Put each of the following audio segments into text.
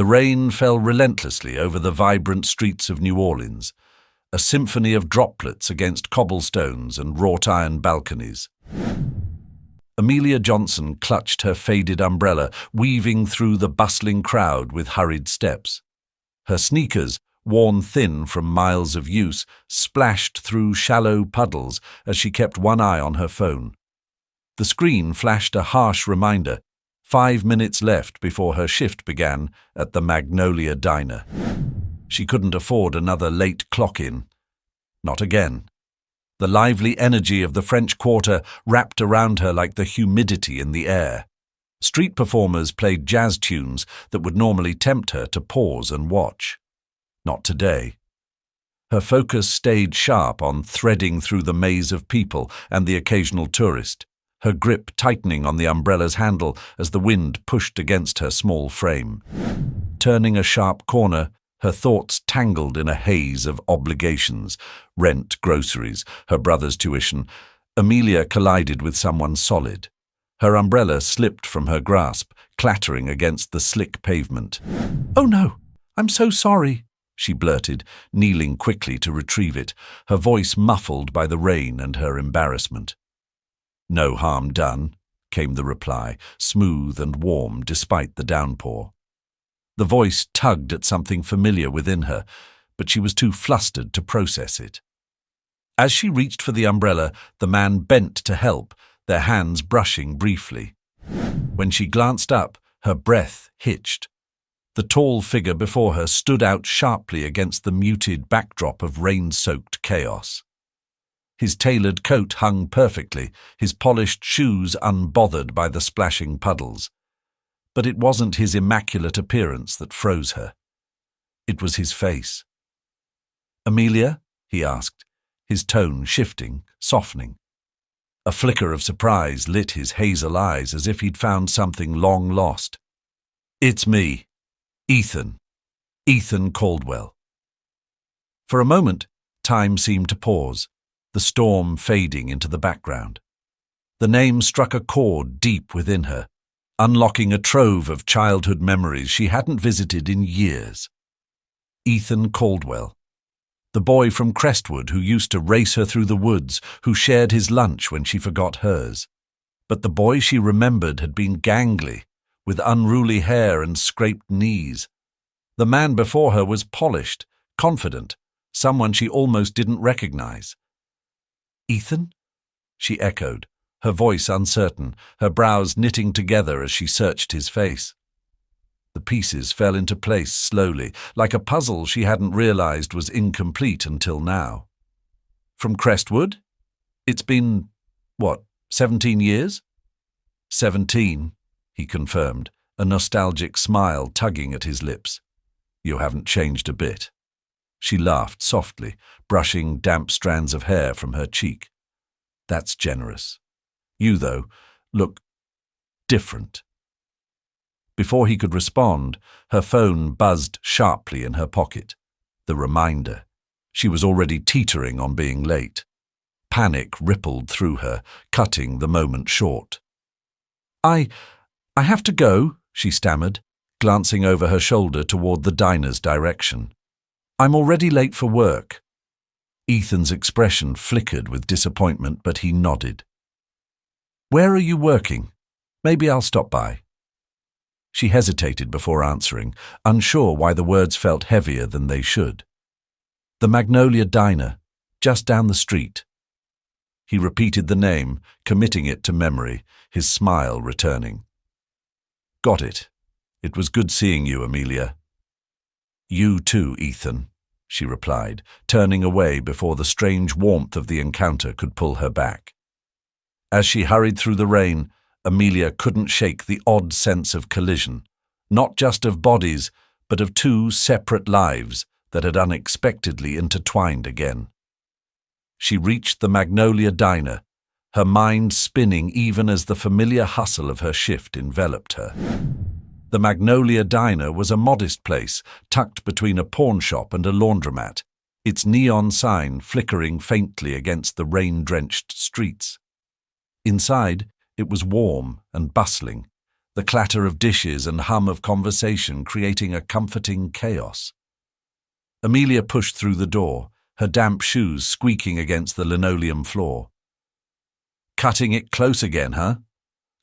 The rain fell relentlessly over the vibrant streets of New Orleans, a symphony of droplets against cobblestones and wrought-iron balconies. Amelia Johnson clutched her faded umbrella, weaving through the bustling crowd with hurried steps. Her sneakers, worn thin from miles of use, splashed through shallow puddles as she kept one eye on her phone. The screen flashed a harsh reminder: 5 minutes left before her shift began at the Magnolia Diner. She couldn't afford another late clock-in. Not again. The lively energy of the French Quarter wrapped around her like the humidity in the air. Street performers played jazz tunes that would normally tempt her to pause and watch. Not today. Her focus stayed sharp on threading through the maze of people and the occasional tourist, her grip tightening on the umbrella's handle as the wind pushed against her small frame. Turning a sharp corner, her thoughts tangled in a haze of obligations: rent, groceries, her brother's tuition. Amelia collided with someone solid. Her umbrella slipped from her grasp, clattering against the slick pavement. "Oh no, I'm so sorry," she blurted, kneeling quickly to retrieve it, her voice muffled by the rain and her embarrassment. "No harm done," came the reply, smooth and warm despite the downpour. The voice tugged at something familiar within her, but she was too flustered to process it. As she reached for the umbrella, the man bent to help, their hands brushing briefly. When she glanced up, her breath hitched. The tall figure before her stood out sharply against the muted backdrop of rain-soaked chaos. His tailored coat hung perfectly, his polished shoes unbothered by the splashing puddles. But it wasn't his immaculate appearance that froze her. It was his face. "Amelia?" he asked, his tone shifting, softening. A flicker of surprise lit his hazel eyes as if he'd found something long lost. "It's me, Ethan. Ethan Caldwell." For a moment, time seemed to pause, the storm fading into the background. The name struck a chord deep within her, unlocking a trove of childhood memories she hadn't visited in years. Ethan Caldwell. The boy from Crestwood who used to race her through the woods, who shared his lunch when she forgot hers. But the boy she remembered had been gangly, with unruly hair and scraped knees. The man before her was polished, confident, someone she almost didn't recognize. "Ethan?" she echoed, her voice uncertain, her brows knitting together as she searched his face. The pieces fell into place slowly, like a puzzle she hadn't realized was incomplete until now. "From Crestwood? It's been, 17 years?" 17, he confirmed, a nostalgic smile tugging at his lips. "You haven't changed a bit." She laughed softly, brushing damp strands of hair from her cheek. "That's generous. You, though, look different." Before he could respond, her phone buzzed sharply in her pocket. The reminder. She was already teetering on being late. Panic rippled through her, cutting the moment short. I have to go," she stammered, glancing over her shoulder toward the diner's direction. "I'm already late for work." Ethan's expression flickered with disappointment, but he nodded. "Where are you working? Maybe I'll stop by." She hesitated before answering, unsure why the words felt heavier than they should. "The Magnolia Diner, just down the street." He repeated the name, committing it to memory, his smile returning. "Got it. It was good seeing you, Amelia." "You too, Ethan," she replied, turning away before the strange warmth of the encounter could pull her back. As she hurried through the rain, Amelia couldn't shake the odd sense of collision, not just of bodies, but of two separate lives that had unexpectedly intertwined again. She reached the Magnolia Diner, her mind spinning even as the familiar hustle of her shift enveloped her. The Magnolia Diner was a modest place, tucked between a pawnshop and a laundromat, its neon sign flickering faintly against the rain-drenched streets. Inside, it was warm and bustling, the clatter of dishes and hum of conversation creating a comforting chaos. Amelia pushed through the door, her damp shoes squeaking against the linoleum floor. "Cutting it close again, huh?"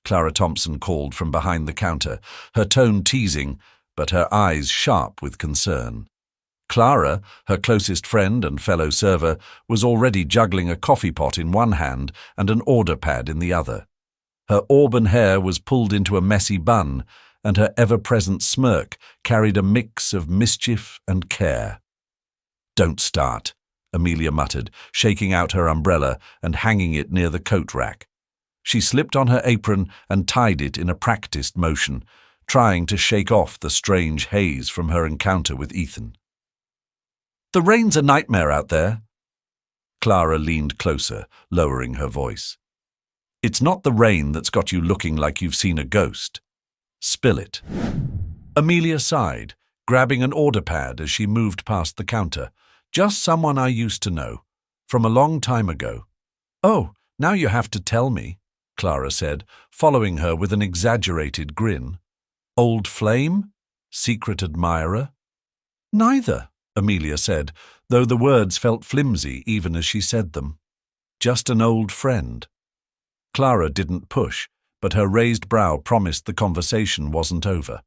Clara Thompson called from behind the counter, her tone teasing, but her eyes sharp with concern. Clara, her closest friend and fellow server, was already juggling a coffee pot in one hand and an order pad in the other. Her auburn hair was pulled into a messy bun, and her ever-present smirk carried a mix of mischief and care. "Don't start," Amelia muttered, shaking out her umbrella and hanging it near the coat rack. She slipped on her apron and tied it in a practiced motion, trying to shake off the strange haze from her encounter with Ethan. "The rain's a nightmare out there." Clara leaned closer, lowering her voice. "It's not the rain that's got you looking like you've seen a ghost. Spill it." Amelia sighed, grabbing an order pad as she moved past the counter. "Just someone I used to know, from a long time ago." "Oh, now you have to tell me," Clara said, following her with an exaggerated grin. "Old flame? Secret admirer?" "Neither," Amelia said, though the words felt flimsy even as she said them. "Just an old friend." Clara didn't push, but her raised brow promised the conversation wasn't over.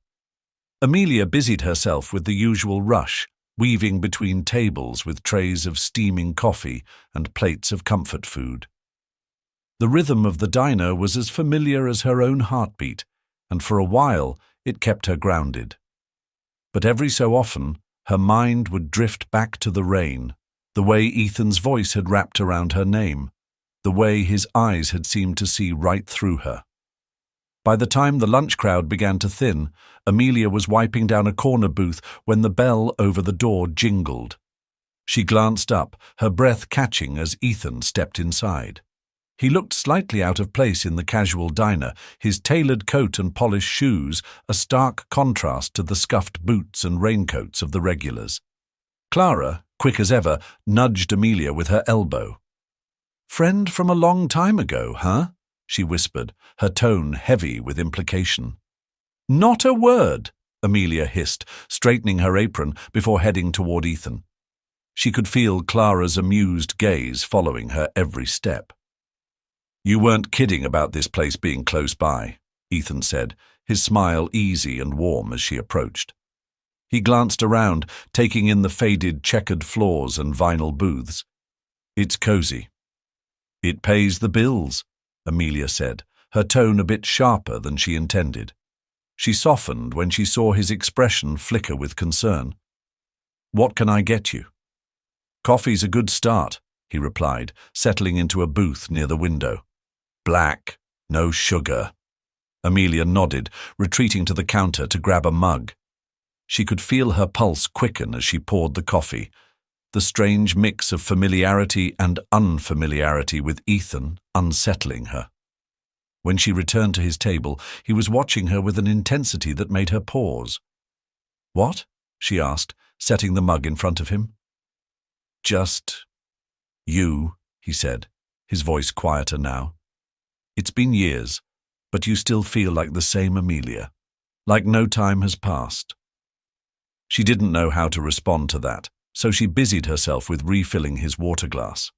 Amelia busied herself with the usual rush, weaving between tables with trays of steaming coffee and plates of comfort food. The rhythm of the diner was as familiar as her own heartbeat, and for a while it kept her grounded. But every so often, her mind would drift back to the rain, the way Ethan's voice had wrapped around her name, the way his eyes had seemed to see right through her. By the time the lunch crowd began to thin, Amelia was wiping down a corner booth when the bell over the door jingled. She glanced up, her breath catching as Ethan stepped inside. He looked slightly out of place in the casual diner, his tailored coat and polished shoes a stark contrast to the scuffed boots and raincoats of the regulars. Clara, quick as ever, nudged Amelia with her elbow. "Friend from a long time ago, huh?" she whispered, her tone heavy with implication. "Not a word," Amelia hissed, straightening her apron before heading toward Ethan. She could feel Clara's amused gaze following her every step. "You weren't kidding about this place being close by," Ethan said, his smile easy and warm as she approached. He glanced around, taking in the faded checkered floors and vinyl booths. "It's cozy." "It pays the bills," Amelia said, her tone a bit sharper than she intended. She softened when she saw his expression flicker with concern. "What can I get you?" "Coffee's a good start," he replied, settling into a booth near the window. "Black, no sugar." Amelia nodded, retreating to the counter to grab a mug. She could feel her pulse quicken as she poured the coffee, the strange mix of familiarity and unfamiliarity with Ethan unsettling her. When she returned to his table, he was watching her with an intensity that made her pause. "What?" she asked, setting the mug in front of him. "Just you," he said, his voice quieter now. "It's been years, but you still feel like the same Amelia, like no time has passed." She didn't know how to respond to that, so she busied herself with refilling his water glass.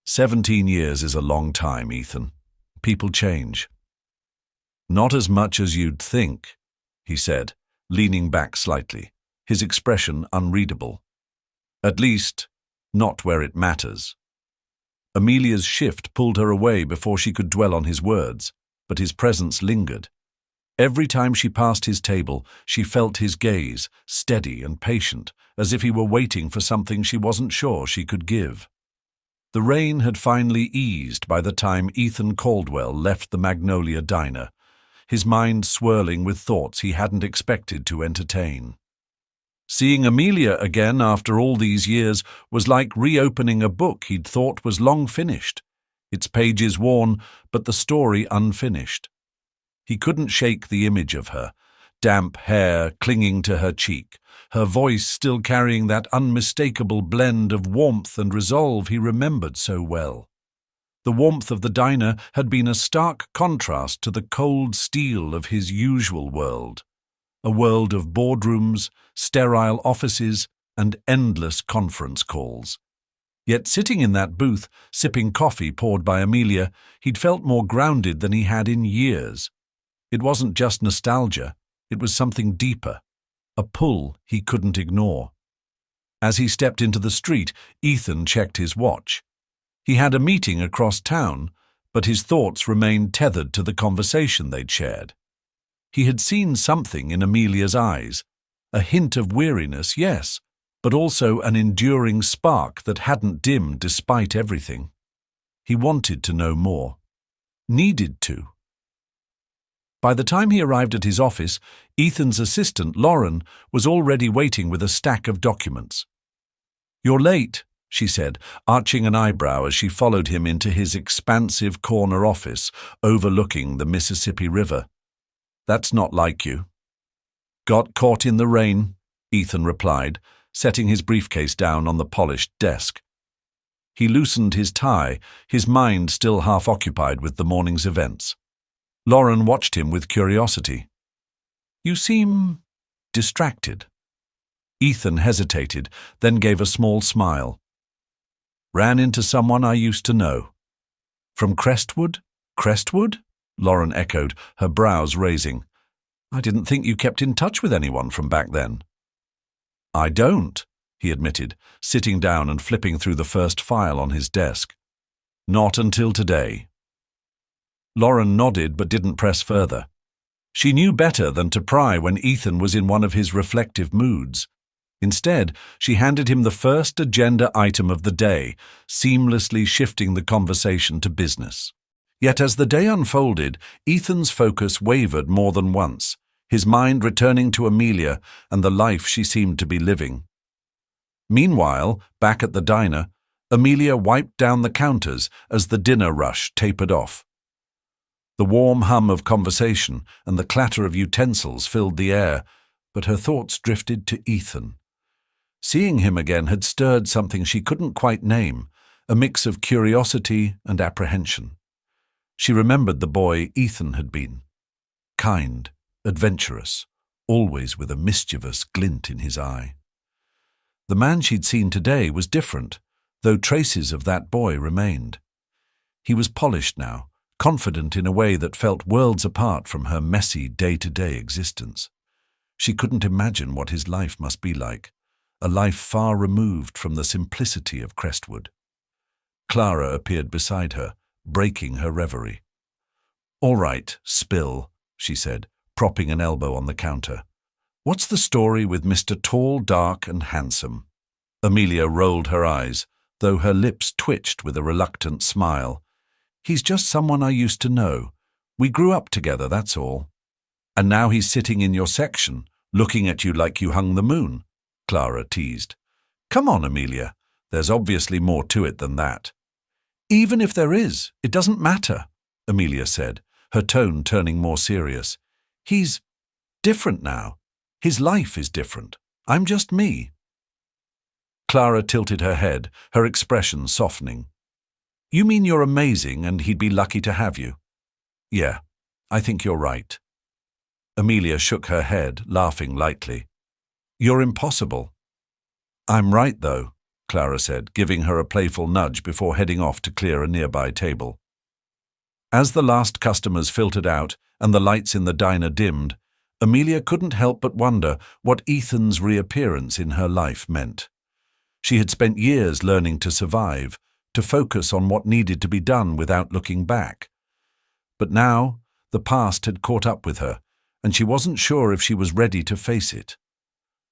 17 years is a long time, Ethan. People change. "Not as much as you'd think," he said, leaning back slightly, his expression unreadable. "At least, not where it matters." Amelia's shift pulled her away before she could dwell on his words, but his presence lingered. Every time she passed his table, she felt his gaze, steady and patient, as if he were waiting for something she wasn't sure she could give. The rain had finally eased by the time Ethan Caldwell left the Magnolia Diner, his mind swirling with thoughts he hadn't expected to entertain. Seeing Amelia again after all these years was like reopening a book he'd thought was long finished, its pages worn, but the story unfinished. He couldn't shake the image of her, damp hair clinging to her cheek, her voice still carrying that unmistakable blend of warmth and resolve he remembered so well. The warmth of the diner had been a stark contrast to the cold steel of his usual world, a world of boardrooms, sterile offices, and endless conference calls. Yet sitting in that booth, sipping coffee poured by Amelia, he'd felt more grounded than he had in years. It wasn't just nostalgia, it was something deeper, a pull he couldn't ignore. As he stepped into the street, Ethan checked his watch. He had a meeting across town, but his thoughts remained tethered to the conversation they'd shared. He had seen something in Amelia's eyes, a hint of weariness, yes, but also an enduring spark that hadn't dimmed despite everything. He wanted to know more. Needed to. By the time he arrived at his office, Ethan's assistant, Lauren, was already waiting with a stack of documents. "You're late," she said, arching an eyebrow as she followed him into his expansive corner office overlooking the Mississippi River. "That's not like you." "Got caught in the rain," Ethan replied, setting his briefcase down on the polished desk. He loosened his tie, his mind still half occupied with the morning's events. Lauren watched him with curiosity. "You seem distracted." Ethan hesitated, then gave a small smile. "Ran into someone I used to know." "From Crestwood?" "Crestwood?" Lauren echoed, her brows raising. "I didn't think you kept in touch with anyone from back then." "I don't," he admitted, sitting down and flipping through the first file on his desk. "Not until today." Lauren nodded but didn't press further. She knew better than to pry when Ethan was in one of his reflective moods. Instead, she handed him the first agenda item of the day, seamlessly shifting the conversation to business. Yet as the day unfolded, Ethan's focus wavered more than once, his mind returning to Amelia and the life she seemed to be living. Meanwhile, back at the diner, Amelia wiped down the counters as the dinner rush tapered off. The warm hum of conversation and the clatter of utensils filled the air, but her thoughts drifted to Ethan. Seeing him again had stirred something she couldn't quite name, a mix of curiosity and apprehension. She remembered the boy Ethan had been. Kind, adventurous, always with a mischievous glint in his eye. The man she'd seen today was different, though traces of that boy remained. He was polished now, confident in a way that felt worlds apart from her messy day-to-day existence. She couldn't imagine what his life must be like, a life far removed from the simplicity of Crestwood. Clara appeared beside her, breaking her reverie. "All right, spill," she said, propping an elbow on the counter. "What's the story with Mr. Tall, Dark, and Handsome?" Amelia rolled her eyes, though her lips twitched with a reluctant smile. "He's just someone I used to know. We grew up together, that's all." "And now he's sitting in your section, looking at you like you hung the moon," Clara teased. "Come on, Amelia. There's obviously more to it than that." "Even if there is, it doesn't matter," Amelia said, her tone turning more serious. "He's different now. His life is different. I'm just me." Clara tilted her head, her expression softening. "You mean you're amazing and he'd be lucky to have you?" "Yeah, I think you're right." Amelia shook her head, laughing lightly. "You're impossible." "I'm right, though," Clara said, giving her a playful nudge before heading off to clear a nearby table. As the last customers filtered out and the lights in the diner dimmed, Amelia couldn't help but wonder what Ethan's reappearance in her life meant. She had spent years learning to survive, to focus on what needed to be done without looking back. But now, the past had caught up with her, and she wasn't sure if she was ready to face it.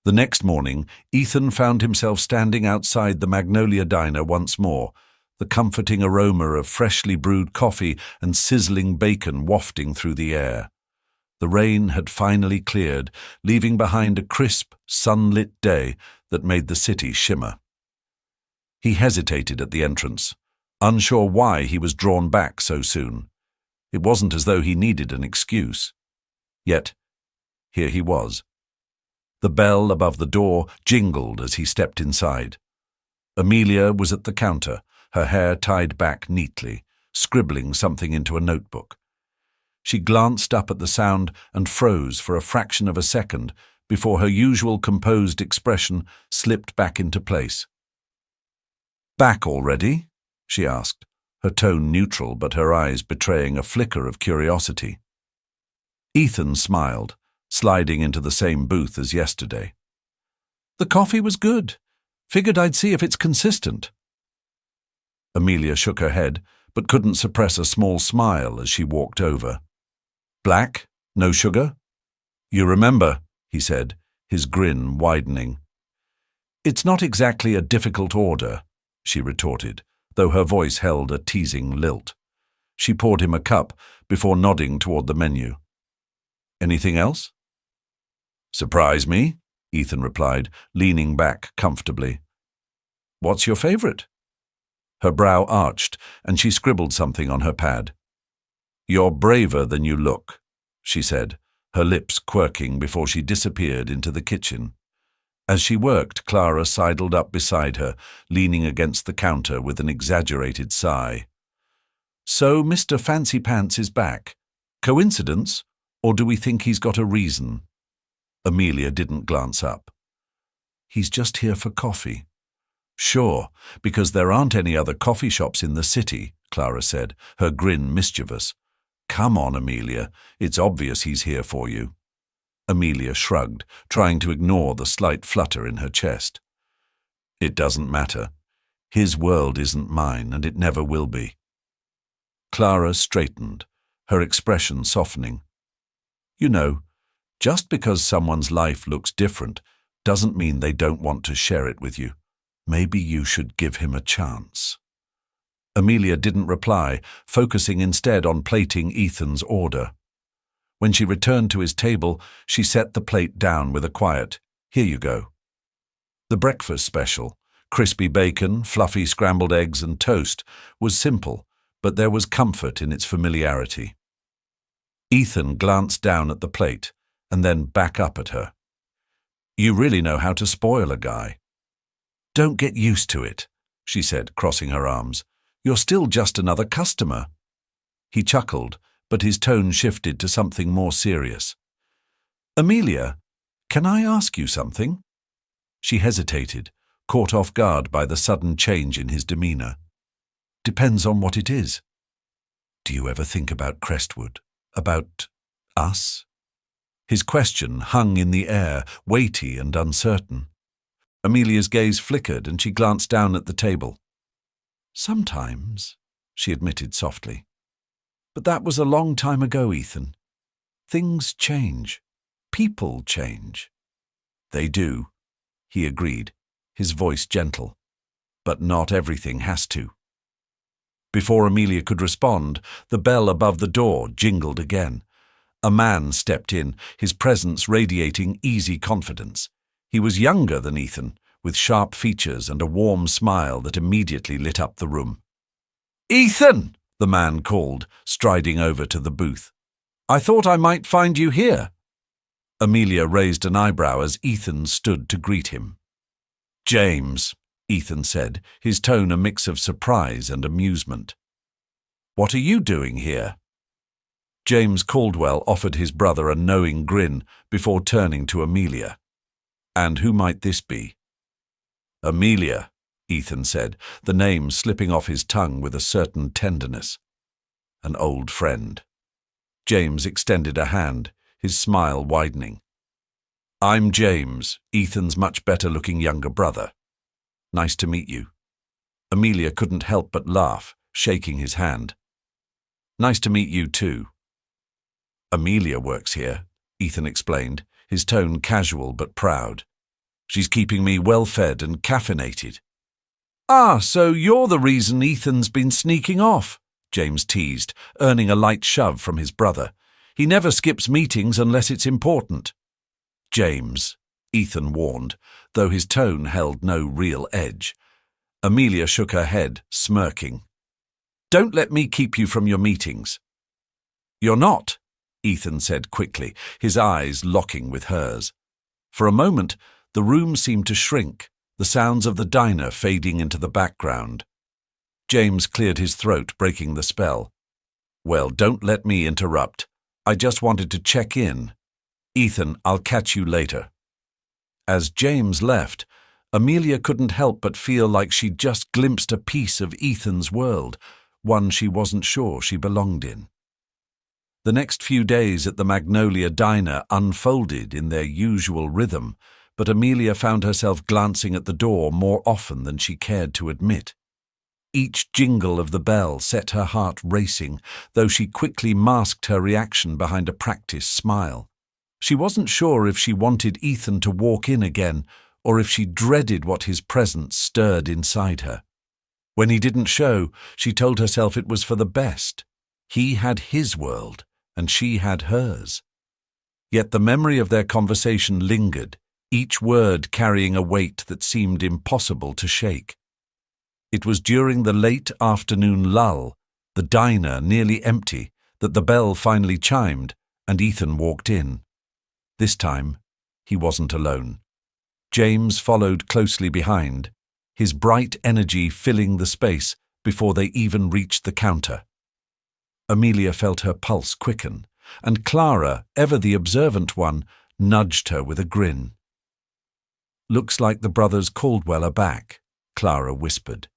The next morning, Ethan found himself standing outside the Magnolia Diner once more, the comforting aroma of freshly brewed coffee and sizzling bacon wafting through the air. The rain had finally cleared, leaving behind a crisp, sunlit day that made the city shimmer. He hesitated at the entrance, unsure why he was drawn back so soon. It wasn't as though he needed an excuse. Yet, here he was. The bell above the door jingled as he stepped inside. Amelia was at the counter, her hair tied back neatly, scribbling something into a notebook. She glanced up at the sound and froze for a fraction of a second before her usual composed expression slipped back into place. "Back already?" she asked, her tone neutral but her eyes betraying a flicker of curiosity. Ethan smiled, sliding into the same booth as yesterday. "The coffee was good. Figured I'd see if it's consistent." Amelia shook her head, but couldn't suppress a small smile as she walked over. "Black? No sugar?" "You remember," he said, his grin widening. "It's not exactly a difficult order," she retorted, though her voice held a teasing lilt. She poured him a cup before nodding toward the menu. "Anything else?" "Surprise me," Ethan replied, leaning back comfortably. "What's your favorite?" Her brow arched, and she scribbled something on her pad. "You're braver than you look," she said, her lips quirking before she disappeared into the kitchen. As she worked, Clara sidled up beside her, leaning against the counter with an exaggerated sigh. "So Mr. Fancy Pants is back. Coincidence, or do we think he's got a reason?" Amelia didn't glance up. "He's just here for coffee." "Sure, because there aren't any other coffee shops in the city," Clara said, her grin mischievous. "Come on, Amelia, it's obvious he's here for you." Amelia shrugged, trying to ignore the slight flutter in her chest. "It doesn't matter. His world isn't mine, and it never will be." Clara straightened, her expression softening. "You know, just because someone's life looks different doesn't mean they don't want to share it with you. Maybe you should give him a chance." Amelia didn't reply, focusing instead on plating Ethan's order. When she returned to his table, she set the plate down with a quiet, "Here you go." The breakfast special, crispy bacon, fluffy scrambled eggs and toast, was simple, but there was comfort in its familiarity. Ethan glanced down at the plate and then back up at her. "You really know how to spoil a guy." "Don't get used to it," she said, crossing her arms. "You're still just another customer." He chuckled, but his tone shifted to something more serious. "Amelia, can I ask you something?" She hesitated, caught off guard by the sudden change in his demeanor. "Depends on what it is." "Do you ever think about Crestwood? About us?" His question hung in the air, weighty and uncertain. Amelia's gaze flickered and she glanced down at the table. "Sometimes," she admitted softly. "But that was a long time ago, Ethan. Things change. People change." "They do," he agreed, his voice gentle. "But not everything has to." Before Amelia could respond, the bell above the door jingled again. A man stepped in, his presence radiating easy confidence. He was younger than Ethan, with sharp features and a warm smile that immediately lit up the room. "Ethan!" the man called, striding over to the booth. "I thought I might find you here." Amelia raised an eyebrow as Ethan stood to greet him. "James," Ethan said, his tone a mix of surprise and amusement. "What are you doing here?" James Caldwell offered his brother a knowing grin before turning to Amelia. "And who might this be?" "Amelia," Ethan said, the name slipping off his tongue with a certain tenderness. "An old friend." James extended a hand, his smile widening. "I'm James, Ethan's much better-looking younger brother. Nice to meet you." Amelia couldn't help but laugh, shaking his hand. "Nice to meet you too." "Amelia works here," Ethan explained, his tone casual but proud. "She's keeping me well-fed and caffeinated." "Ah, so you're the reason Ethan's been sneaking off," James teased, earning a light shove from his brother. "He never skips meetings unless it's important." "James," Ethan warned, though his tone held no real edge. Amelia shook her head, smirking. "Don't let me keep you from your meetings." "You're not," Ethan said quickly, his eyes locking with hers. For a moment, the room seemed to shrink, the sounds of the diner fading into the background. James cleared his throat, breaking the spell. Well, don't let me interrupt. I just wanted to check in. Ethan, I'll catch you later. As James left, Amelia couldn't help but feel like she'd just glimpsed a piece of Ethan's world, one she wasn't sure she belonged in. The next few days at the Magnolia Diner unfolded in their usual rhythm, but Amelia found herself glancing at the door more often than she cared to admit. Each jingle of the bell set her heart racing, though she quickly masked her reaction behind a practiced smile. She wasn't sure if she wanted Ethan to walk in again, or if she dreaded what his presence stirred inside her. When he didn't show, she told herself it was for the best. He had his world, and she had hers. Yet the memory of their conversation lingered, each word carrying a weight that seemed impossible to shake. It was during the late afternoon lull, the diner nearly empty, that the bell finally chimed and Ethan walked in. This time, he wasn't alone. James followed closely behind, his bright energy filling the space before they even reached the counter. Amelia felt her pulse quicken, and Clara, ever the observant one, nudged her with a grin. "Looks like the brothers Caldwell are back," Clara whispered.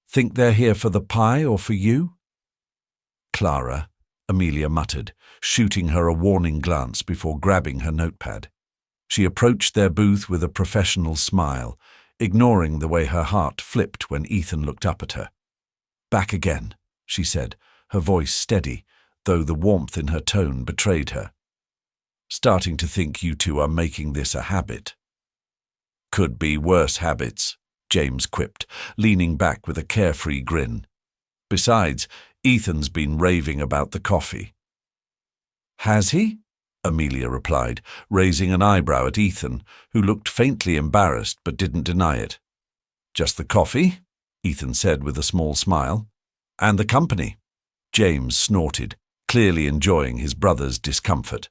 "Think they're here for the pie or for you?" "Clara," Amelia muttered, shooting her a warning glance before grabbing her notepad. She approached their booth with a professional smile, ignoring the way her heart flipped when Ethan looked up at her. "Back again," she said, her voice steady, though the warmth in her tone betrayed her. "Starting to think you two are making this a habit." "Could be worse habits," James quipped, leaning back with a carefree grin. "Besides, Ethan's been raving about the coffee." "Has he?" Amelia replied, raising an eyebrow at Ethan, who looked faintly embarrassed but didn't deny it. "Just the coffee?" Ethan said with a small smile. "And the company." James snorted, clearly enjoying his brother's discomfort.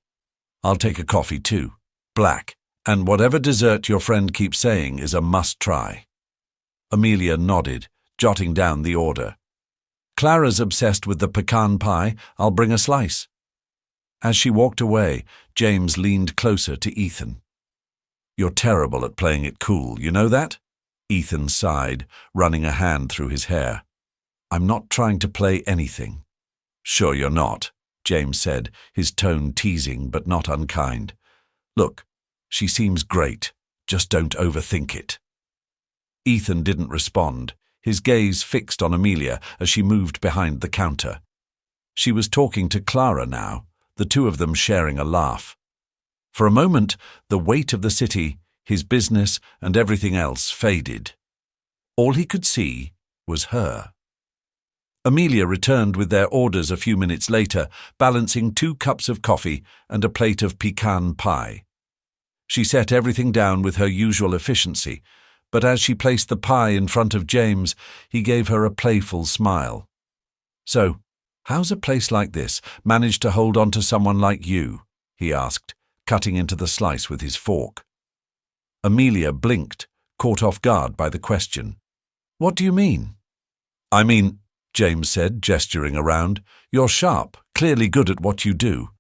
"I'll take a coffee too, black, and whatever dessert your friend keeps saying is a must-try." Amelia nodded, jotting down the order. "Clara's obsessed with the pecan pie. I'll bring a slice." As she walked away, James leaned closer to Ethan. "You're terrible at playing it cool, you know that?" Ethan sighed, running a hand through his hair. "I'm not trying to play anything." "Sure you're not," James said, his tone teasing but not unkind. "Look, she seems great. Just don't overthink it." Ethan didn't respond, his gaze fixed on Amelia as she moved behind the counter. She was talking to Clara now, the two of them sharing a laugh. For a moment, the weight of the city, his business, and everything else faded. All he could see was her. Amelia returned with their orders a few minutes later, balancing 2 cups of coffee and a plate of pecan pie. She set everything down with her usual efficiency, but as she placed the pie in front of James, he gave her a playful smile. "So, how's a place like this managed to hold on to someone like you?" he asked, cutting into the slice with his fork. Amelia blinked, caught off guard by the question. "What do you mean?" "I mean," James said, gesturing around, "you're sharp, clearly good at what you do.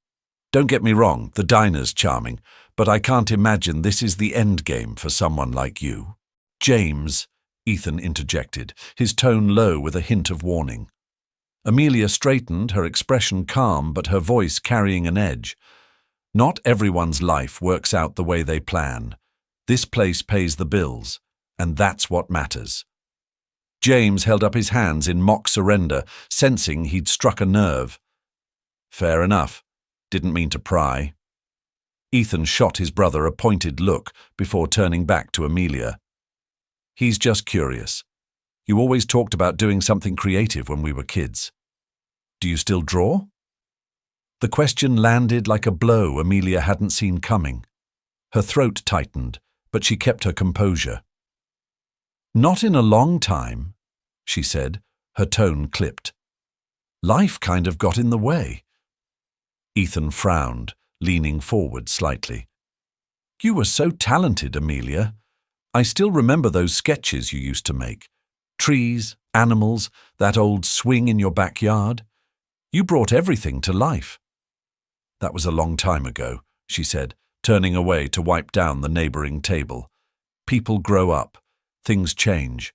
Don't get me wrong, the diner's charming, but I can't imagine this is the end game for someone like you." "James," Ethan interjected, his tone low with a hint of warning. Amelia straightened, her expression calm but her voice carrying an edge. "Not everyone's life works out the way they plan. This place pays the bills, and that's what matters." James held up his hands in mock surrender, sensing he'd struck a nerve. "Fair enough. Didn't mean to pry." Ethan shot his brother a pointed look before turning back to Amelia. "He's just curious. You always talked about doing something creative when we were kids. Do you still draw?" The question landed like a blow Amelia hadn't seen coming. Her throat tightened, but she kept her composure. "Not in a long time," she said, her tone clipped. "Life kind of got in the way." Ethan frowned, leaning forward slightly. "You were so talented, Amelia. I still remember those sketches you used to make. Trees, Animals, that old swing in your backyard. You brought everything to life." "That was a long time ago," she said, turning away to wipe down the neighboring table. "People grow up. Things change."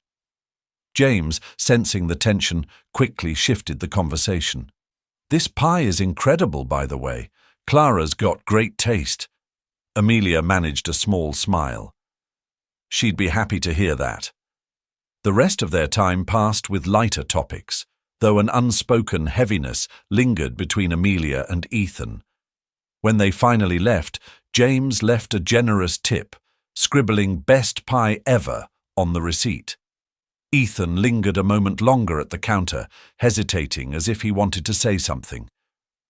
James, sensing the tension, quickly shifted the conversation. "This pie is incredible, by the way. Clara's got great taste." Amelia managed a small smile. She'd be happy to hear that. The rest of their time passed with lighter topics, though an unspoken heaviness lingered between Amelia and Ethan. When they finally left, James left a generous tip, scribbling "best pie ever" on the receipt. Ethan lingered a moment longer at the counter, hesitating as if he wanted to say something.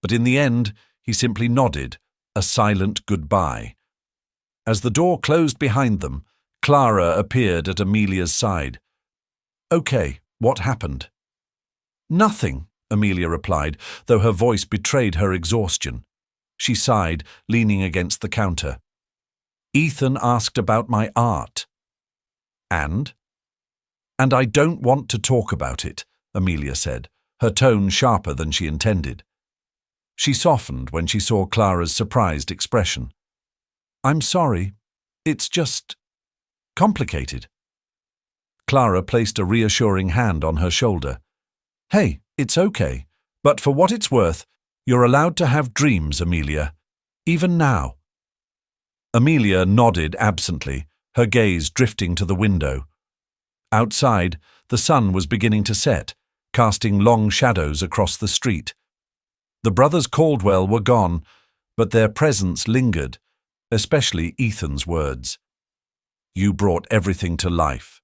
But in the end, he simply nodded, a silent goodbye. As the door closed behind them, Clara appeared at Amelia's side. "Okay, what happened?" "Nothing," Amelia replied, though her voice betrayed her exhaustion. She sighed, leaning against the counter. "Ethan asked about my art." "And?" "And I don't want to talk about it," Amelia said, her tone sharper than she intended. She softened when she saw Clara's surprised expression. "I'm sorry. It's just complicated." Clara placed a reassuring hand on her shoulder. "Hey, it's okay. But for what it's worth, you're allowed to have dreams, Amelia. Even now." Amelia nodded absently, her gaze drifting to the window. Outside, the sun was beginning to set, casting long shadows across the street. The brothers Caldwell were gone, but their presence lingered, especially Ethan's words. "You brought everything to life."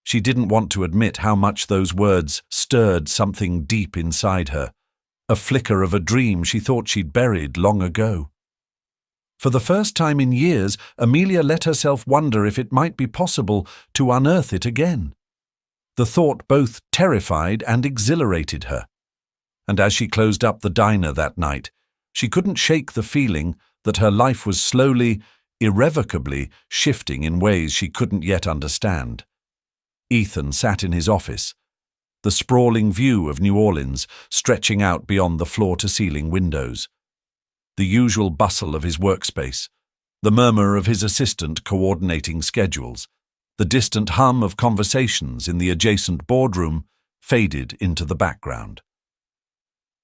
She didn't want to admit how much those words stirred something deep inside her, a flicker of a dream she thought she'd buried long ago. For the first time in years, Amelia let herself wonder if it might be possible to unearth it again. The thought both terrified and exhilarated her. And as she closed up the diner that night, she couldn't shake the feeling that her life was slowly, irrevocably shifting in ways she couldn't yet understand. Ethan sat in his office, the sprawling view of New Orleans stretching out beyond the floor-to-ceiling windows. The usual bustle of his workspace, the murmur of his assistant coordinating schedules, the distant hum of conversations in the adjacent boardroom faded into the background.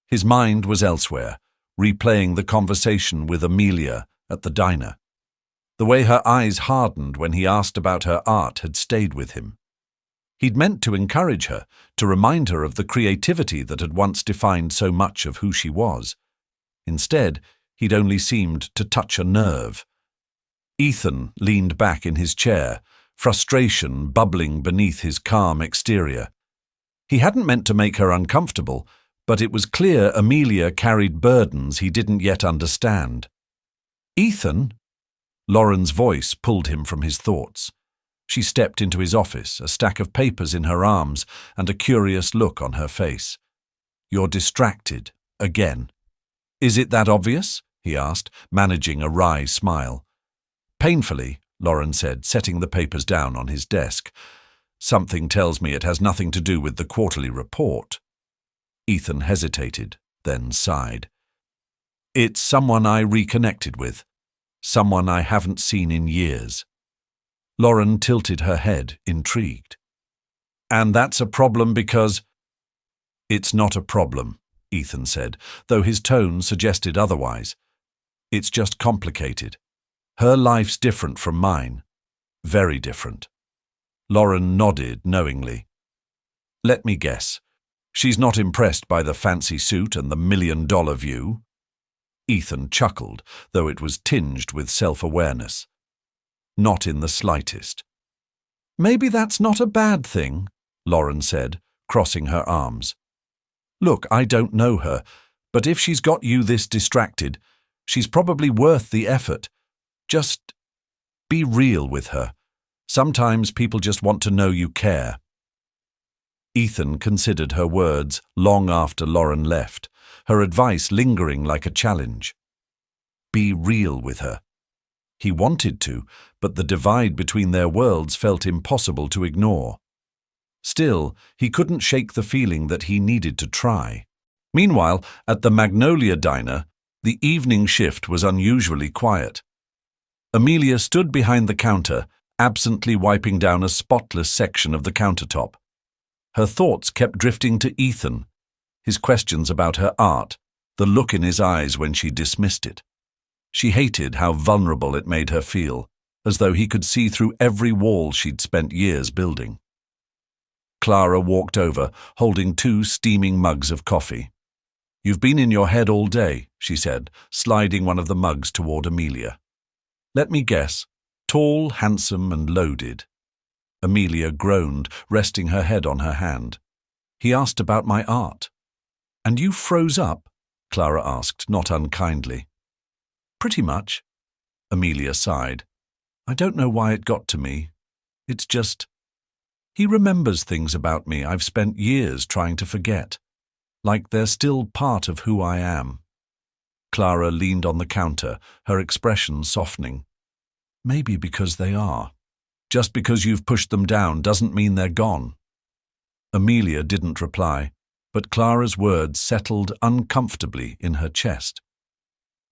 His mind was elsewhere, replaying the conversation with Amelia at the diner. The way her eyes hardened when he asked about her art had stayed with him. He'd meant to encourage her, to remind her of the creativity that had once defined so much of who she was. Instead, he'd only seemed to touch a nerve. Ethan leaned back in his chair, frustration bubbling beneath his calm exterior. He hadn't meant to make her uncomfortable, but it was clear Amelia carried burdens he didn't yet understand. "Ethan?" Lauren's voice pulled him from his thoughts. She stepped into his office, a stack of papers in her arms and a curious look on her face. "You're distracted, again." "Is it that obvious?" he asked, managing a wry smile. "Painfully," Lauren said, setting the papers down on his desk. "Something tells me it has nothing to do with the quarterly report." Ethan hesitated, then sighed. "It's someone I reconnected with, someone I haven't seen in years." Lauren tilted her head, intrigued. "And that's a problem because—" "It's not a problem," Ethan said, though his tone suggested otherwise. "It's just complicated. Her life's different from mine. Very different." Lauren nodded knowingly. "Let me guess. She's not impressed by the fancy suit and the $1,000,000 view?" Ethan chuckled, though it was tinged with self-awareness. "Not in the slightest." "Maybe that's not a bad thing," Lauren said, crossing her arms. "Look, I don't know her, but if she's got you this distracted, she's probably worth the effort. Just be real with her. Sometimes people just want to know you care." Ethan considered her words long after Lauren left, her advice lingering like a challenge. Be real with her. He wanted to, but the divide between their worlds felt impossible to ignore. Still, he couldn't shake the feeling that he needed to try. Meanwhile, at the Magnolia Diner, the evening shift was unusually quiet. Amelia stood behind the counter, absently wiping down a spotless section of the countertop. Her thoughts kept drifting to Ethan, his questions about her art, the look in his eyes when she dismissed it. She hated how vulnerable it made her feel, as though he could see through every wall she'd spent years building. Clara walked over, holding 2 steaming mugs of coffee. "You've been in your head all day," she said, sliding one of the mugs toward Amelia. "Let me guess, tall, handsome, and loaded." Amelia groaned, resting her head on her hand. "He asked about my art." "And you froze up?" Clara asked, not unkindly. "Pretty much." Amelia sighed. "I don't know why it got to me. It's just... He remembers things about me I've spent years trying to forget, like they're still part of who I am." Clara leaned on the counter, her expression softening. "Maybe because they are. Just because you've pushed them down doesn't mean they're gone." Amelia didn't reply, but Clara's words settled uncomfortably in her chest.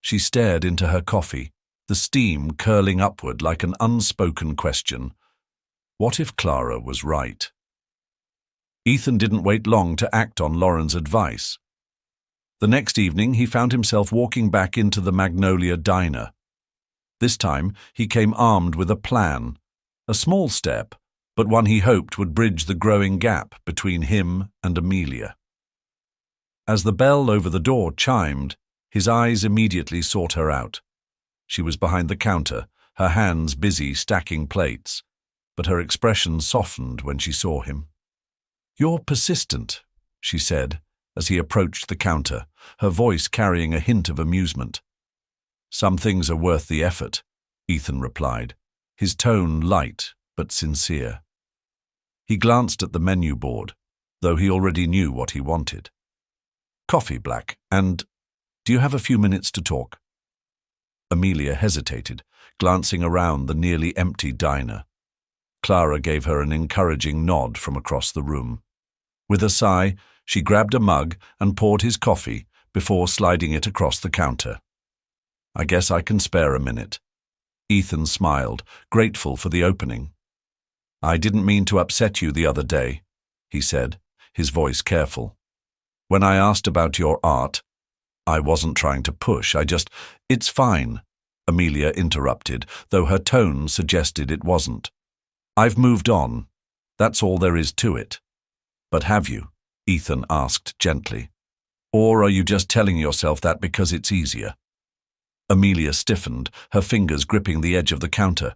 She stared into her coffee, the steam curling upward like an unspoken question. What if Clara was right? Ethan didn't wait long to act on Lauren's advice. The next evening, he found himself walking back into the Magnolia Diner. This time, he came armed with a plan, a small step, but one he hoped would bridge the growing gap between him and Amelia. As the bell over the door chimed, his eyes immediately sought her out. She was behind the counter, her hands busy stacking plates, but her expression softened when she saw him. "You're persistent," she said, as he approached the counter, her voice carrying a hint of amusement. "Some things are worth the effort," Ethan replied, his tone light but sincere. He glanced at the menu board, though he already knew what he wanted. "Coffee black, and do you have a few minutes to talk?" Amelia hesitated, glancing around the nearly empty diner. Clara gave her an encouraging nod from across the room. With a sigh, she grabbed a mug and poured his coffee before sliding it across the counter. "I guess I can spare a minute." Ethan smiled, grateful for the opening. "I didn't mean to upset you the other day," he said, his voice careful. "When I asked about your art, I wasn't trying to push, It's fine," Amelia interrupted, though her tone suggested it wasn't. "I've moved on. That's all there is to it." "But have you?" Ethan asked gently. "Or are you just telling yourself that because it's easier?" Amelia stiffened, her fingers gripping the edge of the counter.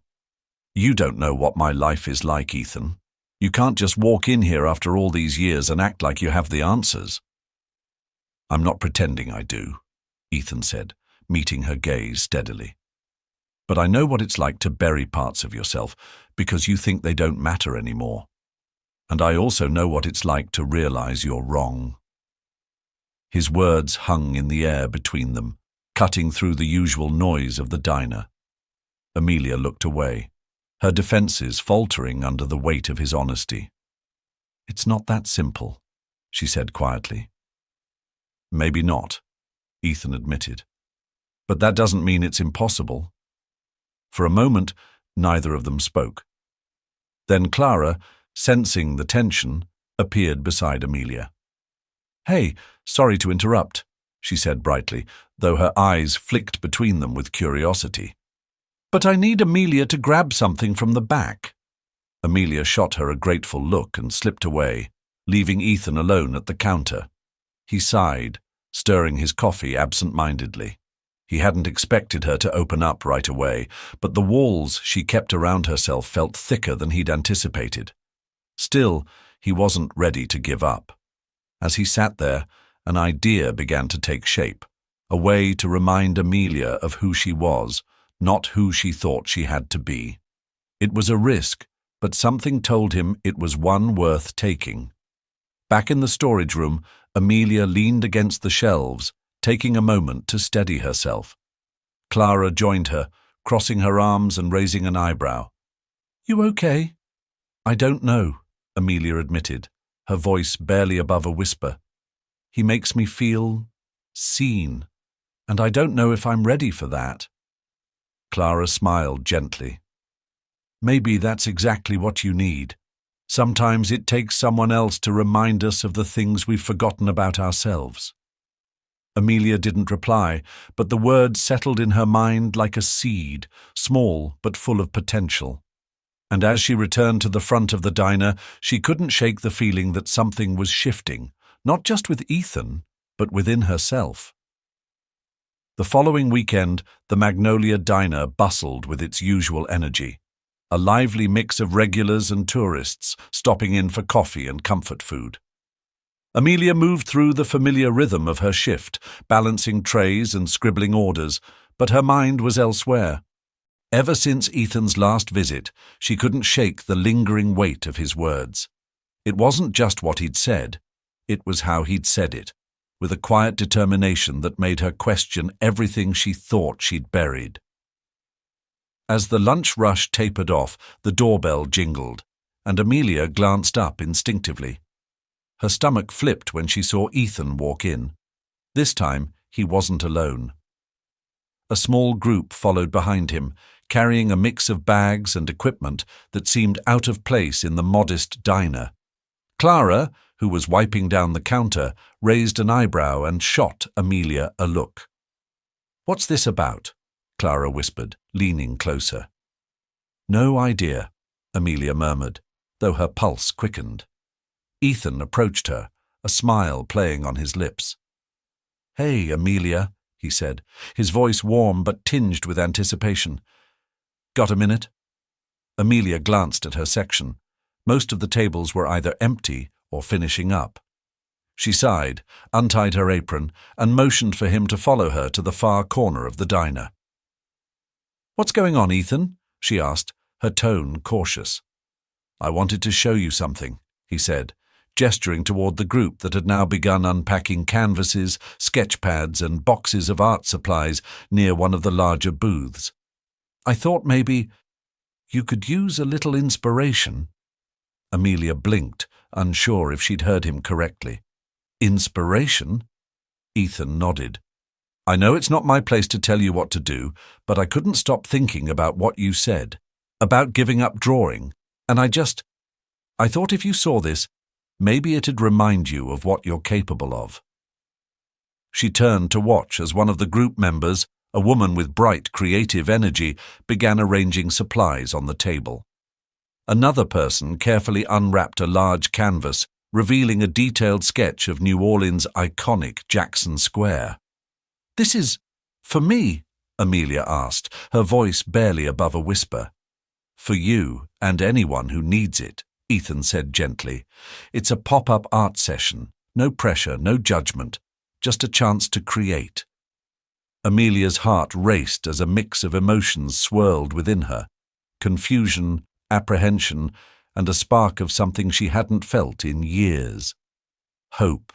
"You don't know what my life is like, Ethan. You can't just walk in here after all these years and act like you have the answers." "I'm not pretending I do," Ethan said, meeting her gaze steadily. "But I know what it's like to bury parts of yourself because you think they don't matter anymore. And I also know what it's like to realize you're wrong." His words hung in the air between them, cutting through the usual noise of the diner. Amelia looked away, her defenses faltering under the weight of his honesty. "It's not that simple," she said quietly. "Maybe not," Ethan admitted. "But that doesn't mean it's impossible." For a moment, neither of them spoke. Then Clara, sensing the tension, appeared beside Amelia. "Hey, sorry to interrupt," she said brightly, though her eyes flicked between them with curiosity. "But I need Amelia to grab something from the back." Amelia shot her a grateful look and slipped away, leaving Ethan alone at the counter. He sighed, stirring his coffee absent-mindedly. He hadn't expected her to open up right away, but the walls she kept around herself felt thicker than he'd anticipated. Still, he wasn't ready to give up. As he sat there, an idea began to take shape, a way to remind Amelia of who she was, not who she thought she had to be. It was a risk, but something told him it was one worth taking. Back in the storage room, Amelia leaned against the shelves, taking a moment to steady herself. Clara joined her, crossing her arms and raising an eyebrow. "You okay?" "I don't know," Amelia admitted, her voice barely above a whisper. He makes me feel seen, and I don't know if I'm ready for that. Clara smiled gently. Maybe that's exactly what you need. Sometimes it takes someone else to remind us of the things we've forgotten about ourselves. Amelia didn't reply, but the word settled in her mind like a seed, small but full of potential. And as she returned to the front of the diner, she couldn't shake the feeling that something was shifting, not just with Ethan, but within herself. The following weekend, the Magnolia Diner bustled with its usual energy. A lively mix of regulars and tourists stopping in for coffee and comfort food. Amelia moved through the familiar rhythm of her shift, balancing trays and scribbling orders, but her mind was elsewhere. Ever since Ethan's last visit, she couldn't shake the lingering weight of his words. It wasn't just what he'd said, it was how he'd said it, with a quiet determination that made her question everything she thought she'd buried. As the lunch rush tapered off, the doorbell jingled, and Amelia glanced up instinctively. Her stomach flipped when she saw Ethan walk in. This time, he wasn't alone. A small group followed behind him, carrying a mix of bags and equipment that seemed out of place in the modest diner. Clara, who was wiping down the counter, raised an eyebrow and shot Amelia a look. "What's this about?" Clara whispered, leaning closer. "No idea," Amelia murmured, though her pulse quickened. Ethan approached her, a smile playing on his lips. "Hey, Amelia," he said, his voice warm but tinged with anticipation. "Got a minute?" Amelia glanced at her section. Most of the tables were either empty or finishing up. She sighed, untied her apron, and motioned for him to follow her to the far corner of the diner. "What's going on, Ethan?" she asked, her tone cautious. "I wanted to show you something," he said, gesturing toward the group that had now begun unpacking canvases, sketch pads, and boxes of art supplies near one of the larger booths. "I thought maybe you could use a little inspiration." Amelia blinked, unsure if she'd heard him correctly. "Inspiration?" Ethan nodded. "I know it's not my place to tell you what to do, but I couldn't stop thinking about what you said, about giving up drawing, and I thought if you saw this, maybe it'd remind you of what you're capable of." She turned to watch as one of the group members, a woman with bright, creative energy, began arranging supplies on the table. Another person carefully unwrapped a large canvas, revealing a detailed sketch of New Orleans' iconic Jackson Square. "This is for me?" Amelia asked, her voice barely above a whisper. "For you and anyone who needs it," Ethan said gently. "It's a pop-up art session. No pressure, no judgment. Just a chance to create." Amelia's heart raced as a mix of emotions swirled within her. Confusion, apprehension, and a spark of something she hadn't felt in years. Hope.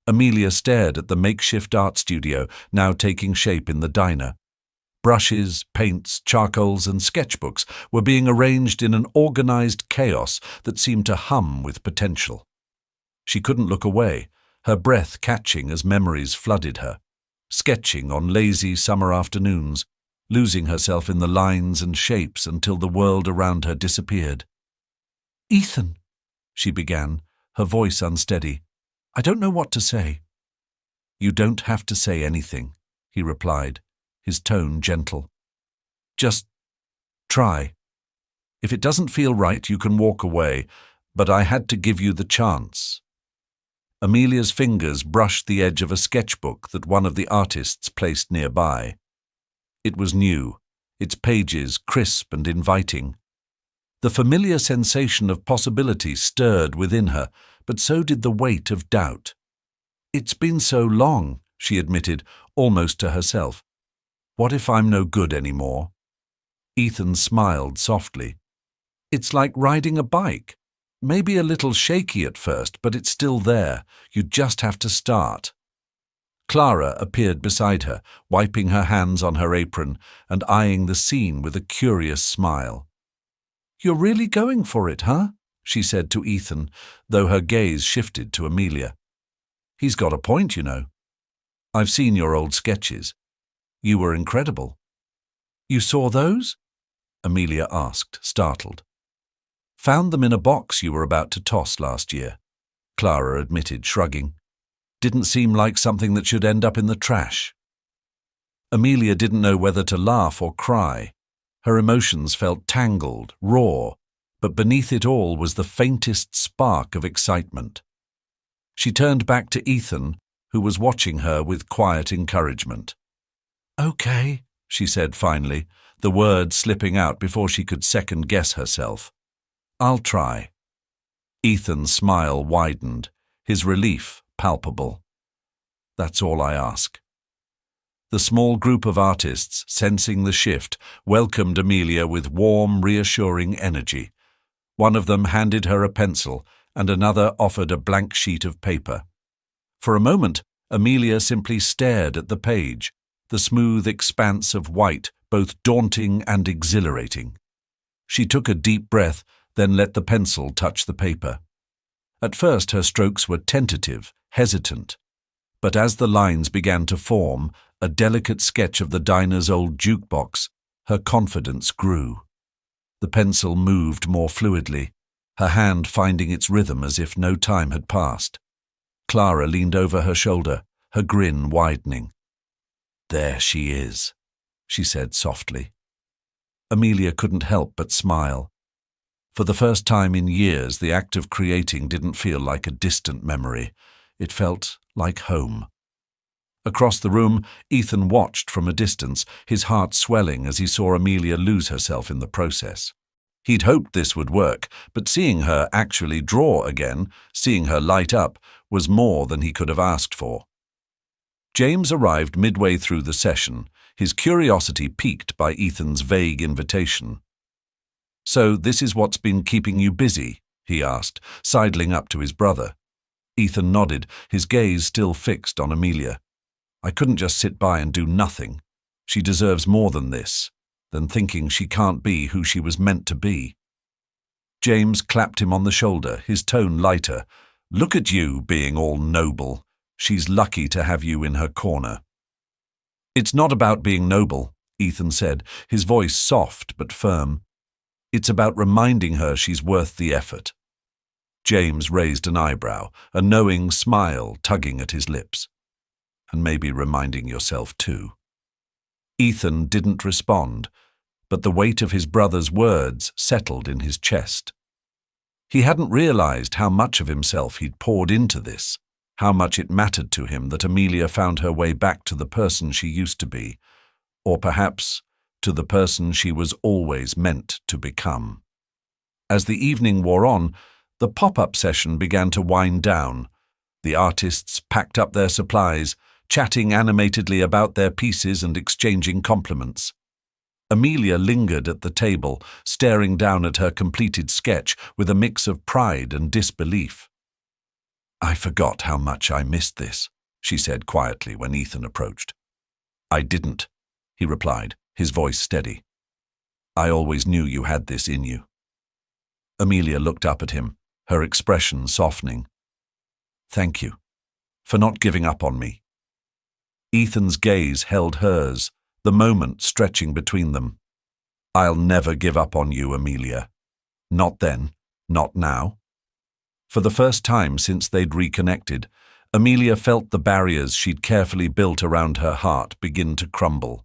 Amelia stared at the makeshift art studio now taking shape in the diner. Brushes, paints, charcoals, and sketchbooks were being arranged in an organized chaos that seemed to hum with potential. She couldn't look away, her breath catching as memories flooded her, sketching on lazy summer afternoons, losing herself in the lines and shapes until the world around her disappeared. "Ethan," she began, her voice unsteady, "I don't know what to say." "You don't have to say anything," he replied, his tone gentle. "Just try. If it doesn't feel right, you can walk away, but I had to give you the chance." Amelia's fingers brushed the edge of a sketchbook that one of the artists placed nearby. It was new, its pages crisp and inviting. The familiar sensation of possibility stirred within her, but so did the weight of doubt. "It's been so long," she admitted, almost to herself. "What if I'm no good anymore?" Ethan smiled softly. "It's like riding a bike. Maybe a little shaky at first, but it's still there. You just have to start." Clara appeared beside her, wiping her hands on her apron and eyeing the scene with a curious smile. "You're really going for it, huh?" she said to Ethan, though her gaze shifted to Amelia. He's got a point, you know. I've seen your old sketches. You were incredible. You saw those? Amelia asked, startled. Found them in a box you were about to toss last year, Clara admitted, shrugging. Didn't seem like something that should end up in the trash. Amelia didn't know whether to laugh or cry. Her emotions felt tangled, raw, but beneath it all was the faintest spark of excitement. She turned back to Ethan, who was watching her with quiet encouragement. Okay, she said finally, the words slipping out before she could second-guess herself. I'll try. Ethan's smile widened, his relief palpable. That's all I ask. The small group of artists, sensing the shift, welcomed Amelia with warm, reassuring energy. One of them handed her a pencil, and another offered a blank sheet of paper. For a moment, Amelia simply stared at the page, the smooth expanse of white, both daunting and exhilarating. She took a deep breath, then let the pencil touch the paper. At first her strokes were tentative, hesitant, but as the lines began to form, a delicate sketch of the diner's old jukebox, her confidence grew. The pencil moved more fluidly, her hand finding its rhythm as if no time had passed. Clara leaned over her shoulder, her grin widening. There she is, she said softly. Amelia couldn't help but smile. For the first time in years, the act of creating didn't feel like a distant memory. It felt like home. Across the room, Ethan watched from a distance, his heart swelling as he saw Amelia lose herself in the process. He'd hoped this would work, but seeing her actually draw again, seeing her light up, was more than he could have asked for. James arrived midway through the session, his curiosity piqued by Ethan's vague invitation. So this is what's been keeping you busy? He asked, sidling up to his brother. Ethan nodded, his gaze still fixed on Amelia. I couldn't just sit by and do nothing. She deserves more than this, than thinking she can't be who she was meant to be. James clapped him on the shoulder, his tone lighter. Look at you being all noble. She's lucky to have you in her corner. It's not about being noble, Ethan said, his voice soft but firm. It's about reminding her she's worth the effort. James raised an eyebrow, a knowing smile tugging at his lips. And maybe reminding yourself too. Ethan didn't respond, but the weight of his brother's words settled in his chest. He hadn't realized how much of himself he'd poured into this, how much it mattered to him that Amelia found her way back to the person she used to be, or perhaps to the person she was always meant to become. As the evening wore on, the pop-up session began to wind down. The artists packed up their supplies, chatting animatedly about their pieces and exchanging compliments. Amelia lingered at the table, staring down at her completed sketch with a mix of pride and disbelief. I forgot how much I missed this, she said quietly when Ethan approached. I didn't, he replied, his voice steady. I always knew you had this in you. Amelia looked up at him, her expression softening. Thank you, for not giving up on me. Ethan's gaze held hers, the moment stretching between them. I'll never give up on you, Amelia. Not then, not now. For the first time since they'd reconnected, Amelia felt the barriers she'd carefully built around her heart begin to crumble.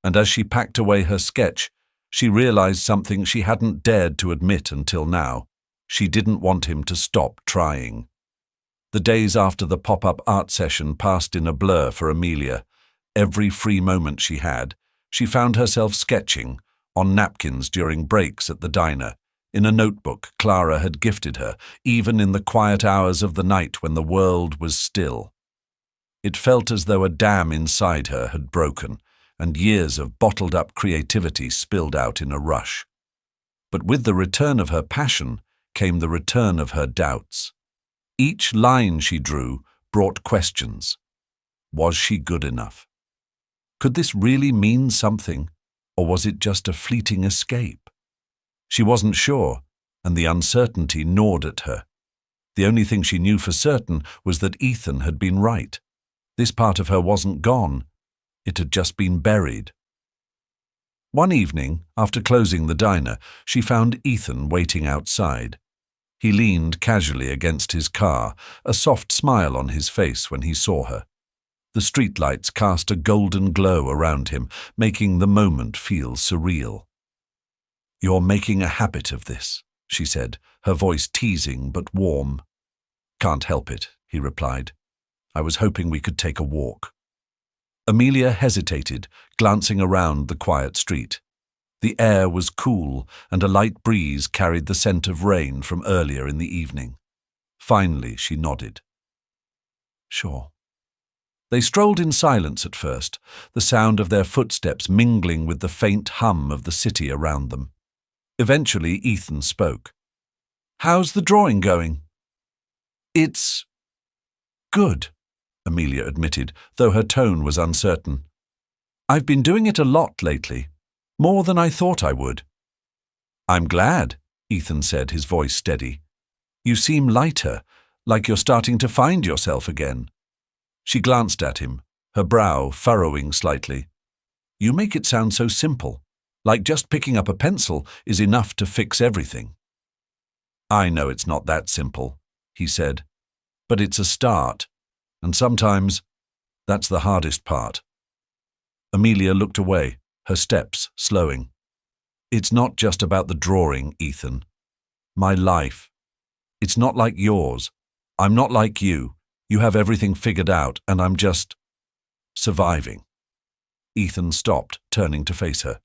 And as she packed away her sketch, she realized something she hadn't dared to admit until now. She didn't want him to stop trying. The days after the pop-up art session passed in a blur for Amelia. Every free moment she had, she found herself sketching, on napkins during breaks at the diner, in a notebook Clara had gifted her, even in the quiet hours of the night when the world was still. It felt as though a dam inside her had broken, and years of bottled-up creativity spilled out in a rush. But with the return of her passion came the return of her doubts. Each line she drew brought questions. Was she good enough? Could this really mean something, or was it just a fleeting escape? She wasn't sure, and the uncertainty gnawed at her. The only thing she knew for certain was that Ethan had been right. This part of her wasn't gone. It had just been buried. One evening, after closing the diner, she found Ethan waiting outside. He leaned casually against his car, a soft smile on his face when he saw her. The streetlights cast a golden glow around him, making the moment feel surreal. "You're making a habit of this," she said, her voice teasing but warm. "Can't help it," he replied. "I was hoping we could take a walk." Amelia hesitated, glancing around the quiet street. The air was cool, and a light breeze carried the scent of rain from earlier in the evening. Finally, she nodded. "Sure." They strolled in silence at first, the sound of their footsteps mingling with the faint hum of the city around them. Eventually, Ethan spoke. "How's the drawing going?" "It's good," Amelia admitted, though her tone was uncertain. "I've been doing it a lot lately, more than I thought I would." "I'm glad," Ethan said, his voice steady. "You seem lighter, like you're starting to find yourself again." She glanced at him, her brow furrowing slightly. "You make it sound so simple, like just picking up a pencil is enough to fix everything." "I know it's not that simple," he said, "but it's a start, and sometimes that's the hardest part." Amelia looked away, her steps slowing. "It's not just about the drawing, Ethan. My life. It's not like yours. I'm not like you. You have everything figured out, and I'm just surviving." Ethan stopped, turning to face her.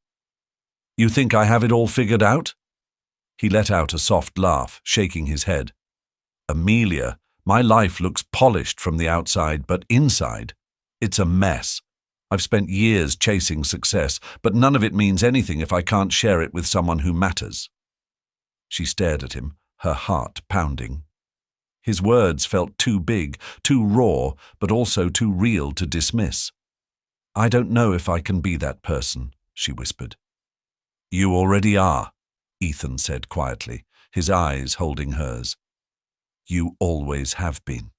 "You think I have it all figured out?" He let out a soft laugh, shaking his head. "Amelia, my life looks polished from the outside, but inside, it's a mess. I've spent years chasing success, but none of it means anything if I can't share it with someone who matters." She stared at him, her heart pounding. His words felt too big, too raw, but also too real to dismiss. "I don't know if I can be that person," she whispered. "You already are," Ethan said quietly, his eyes holding hers. "You always have been."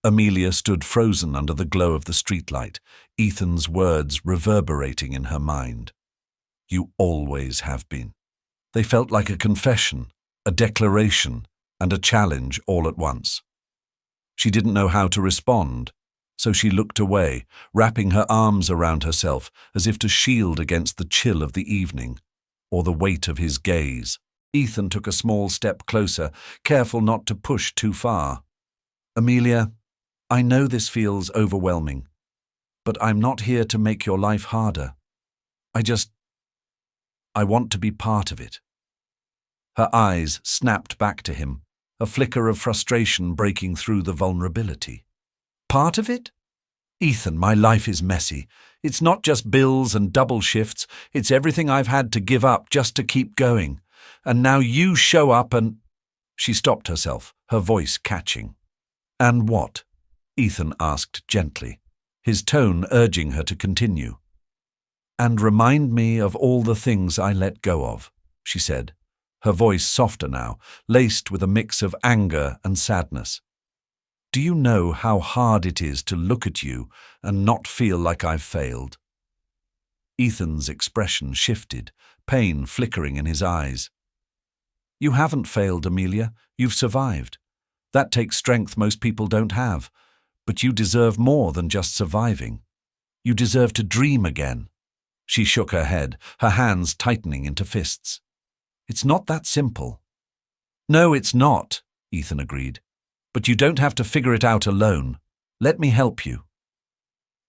Amelia stood frozen under the glow of the streetlight, Ethan's words reverberating in her mind. "You always have been." They felt like a confession, a declaration, and a challenge all at once. She didn't know how to respond, so she looked away, wrapping her arms around herself as if to shield against the chill of the evening, or the weight of his gaze. Ethan took a small step closer, careful not to push too far. "Amelia, I know this feels overwhelming, but I'm not here to make your life harder. I want to be part of it." Her eyes snapped back to him, a flicker of frustration breaking through the vulnerability. "Part of it? Ethan, my life is messy. It's not just bills and double shifts, it's everything I've had to give up just to keep going. And now you show up and—" She stopped herself, her voice catching. "And what?" Ethan asked gently, his tone urging her to continue. "And remind me of all the things I let go of," she said, her voice softer now, laced with a mix of anger and sadness. "Do you know how hard it is to look at you and not feel like I've failed?" Ethan's expression shifted, pain flickering in his eyes. "You haven't failed, Amelia. You've survived. That takes strength most people don't have. But you deserve more than just surviving. You deserve to dream again." She shook her head, her hands tightening into fists. "It's not that simple." "No, it's not," Ethan agreed. "But you don't have to figure it out alone. Let me help you."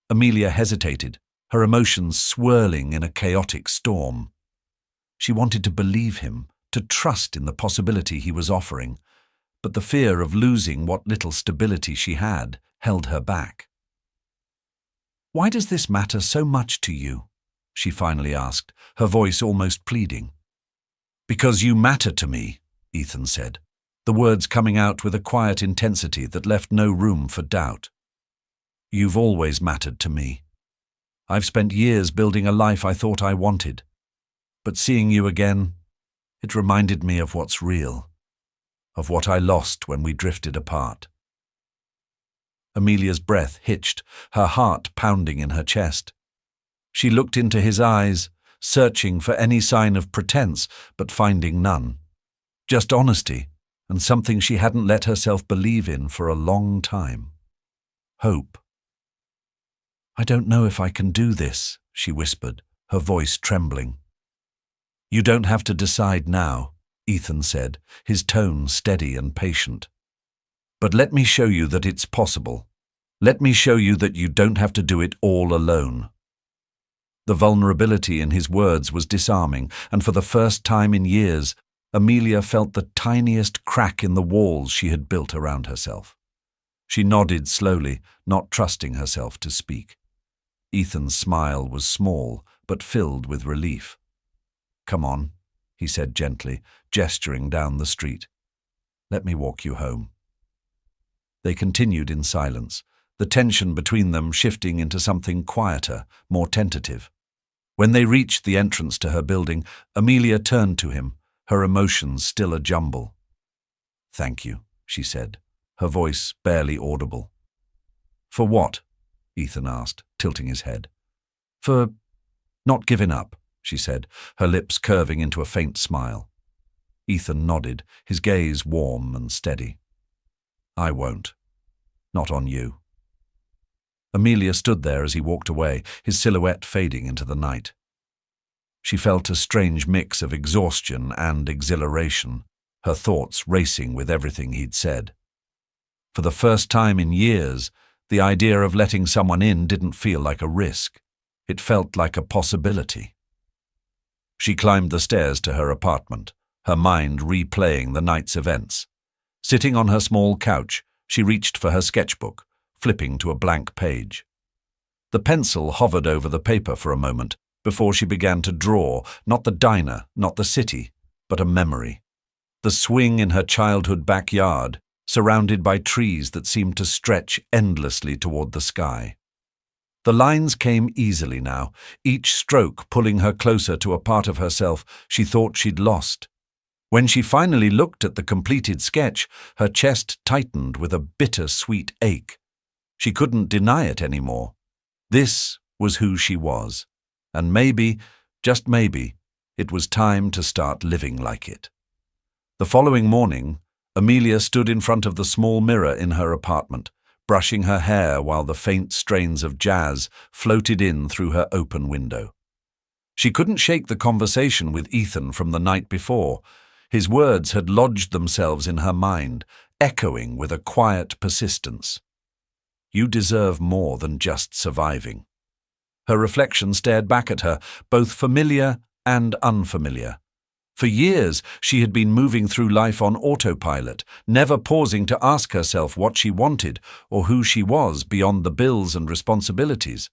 Amelia hesitated, her emotions swirling in a chaotic storm. She wanted to believe him, to trust in the possibility he was offering, but the fear of losing what little stability she had held her back. "Why does this matter so much to you?" she finally asked, her voice almost pleading. "Because you matter to me," Ethan said, the words coming out with a quiet intensity that left no room for doubt. "You've always mattered to me. I've spent years building a life I thought I wanted. But seeing you again, It reminded me of what's real, of what I lost when we drifted apart. Amelia's breath hitched, her heart pounding in her chest. She looked into his eyes, searching for any sign of pretense, but finding none. Just honesty, and something she hadn't let herself believe in for a long time. Hope. "I don't know if I can do this," she whispered, her voice trembling. "You don't have to decide now," Ethan said, his tone steady and patient. "But let me show you that it's possible. Let me show you that you don't have to do it all alone." The vulnerability in his words was disarming, and for the first time in years, Amelia felt the tiniest crack in the walls she had built around herself. She nodded slowly, not trusting herself to speak. Ethan's smile was small, but filled with relief. "Come on," he said gently, gesturing down the street. "Let me walk you home." They continued in silence, the tension between them shifting into something quieter, more tentative. When they reached the entrance to her building, Amelia turned to him, her emotions still a jumble. "Thank you," she said, her voice barely audible. "For what?" Ethan asked, tilting his head. "For not giving up," she said, her lips curving into a faint smile. Ethan nodded, his gaze warm and steady. "I won't. Not on you." Amelia stood there as he walked away, his silhouette fading into the night. She felt a strange mix of exhaustion and exhilaration, her thoughts racing with everything he'd said. For the first time in years, the idea of letting someone in didn't feel like a risk. It felt like a possibility. She climbed the stairs to her apartment, her mind replaying the night's events. Sitting on her small couch, she reached for her sketchbook, flipping to a blank page. The pencil hovered over the paper for a moment before she began to draw, not the diner, not the city, but a memory. The swing in her childhood backyard, surrounded by trees that seemed to stretch endlessly toward the sky. The lines came easily now, each stroke pulling her closer to a part of herself she thought she'd lost. When she finally looked at the completed sketch, her chest tightened with a bitter-sweet ache. She couldn't deny it anymore. This was who she was, and maybe, just maybe, it was time to start living like it. The following morning, Amelia stood in front of the small mirror in her apartment, brushing her hair while the faint strains of jazz floated in through her open window. She couldn't shake the conversation with Ethan from the night before. His words had lodged themselves in her mind, echoing with a quiet persistence. "You deserve more than just surviving." Her reflection stared back at her, both familiar and unfamiliar. For years, she had been moving through life on autopilot, never pausing to ask herself what she wanted or who she was beyond the bills and responsibilities.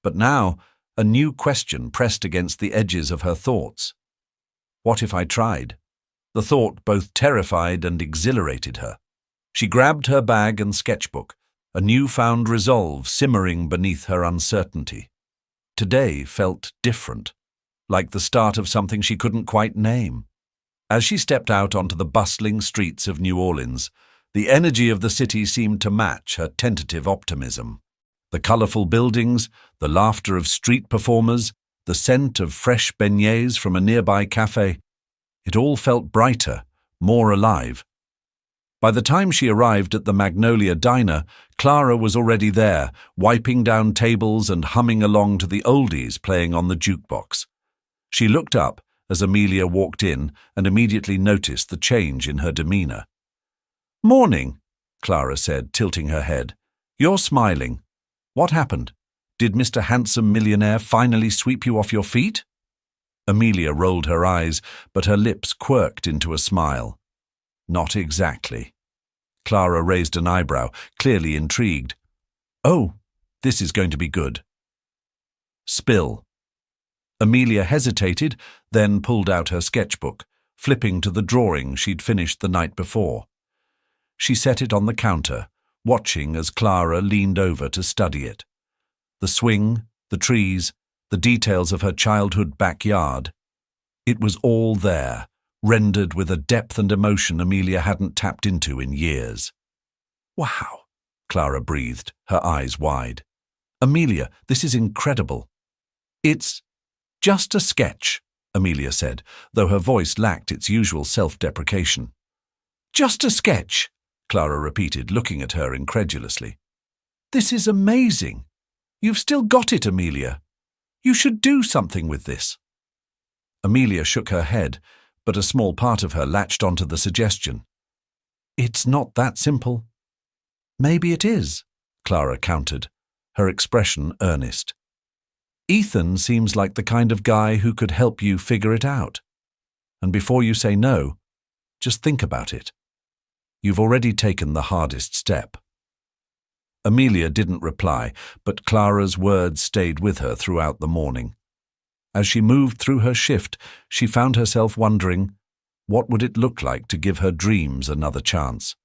But now, a new question pressed against the edges of her thoughts. What if I tried? The thought both terrified and exhilarated her. She grabbed her bag and sketchbook, a newfound resolve simmering beneath her uncertainty. Today felt different, like the start of something she couldn't quite name. As she stepped out onto the bustling streets of New Orleans, the energy of the city seemed to match her tentative optimism. The colorful buildings, the laughter of street performers, the scent of fresh beignets from a nearby cafe, it all felt brighter, more alive. By the time she arrived at the Magnolia Diner, Clara was already there, wiping down tables and humming along to the oldies playing on the jukebox. She looked up as Amelia walked in and immediately noticed the change in her demeanor. "Morning," Clara said, tilting her head. "You're smiling. What happened? Did Mr. Handsome Millionaire finally sweep you off your feet?" Amelia rolled her eyes, but her lips quirked into a smile. "Not exactly." Clara raised an eyebrow, clearly intrigued. "Oh, this is going to be good." "Spill." Amelia hesitated, then pulled out her sketchbook, flipping to the drawing she'd finished the night before. She set it on the counter, watching as Clara leaned over to study it. The swing, the trees, the details of her childhood backyard. It was all there, rendered with a depth and emotion Amelia hadn't tapped into in years. "Wow," Clara breathed, her eyes wide. "Amelia, this is incredible." "It's just a sketch," Amelia said, though her voice lacked its usual self-deprecation. "Just a sketch," Clara repeated, looking at her incredulously. "This is amazing. You've still got it, Amelia. You should do something with this." Amelia shook her head, but a small part of her latched onto the suggestion. "It's not that simple." "Maybe it is," Clara countered, her expression earnest. "Ethan seems like the kind of guy who could help you figure it out. And before you say no, just think about it. You've already taken the hardest step." Amelia didn't reply, but Clara's words stayed with her throughout the morning. As she moved through her shift, she found herself wondering, what would it look like to give her dreams another chance?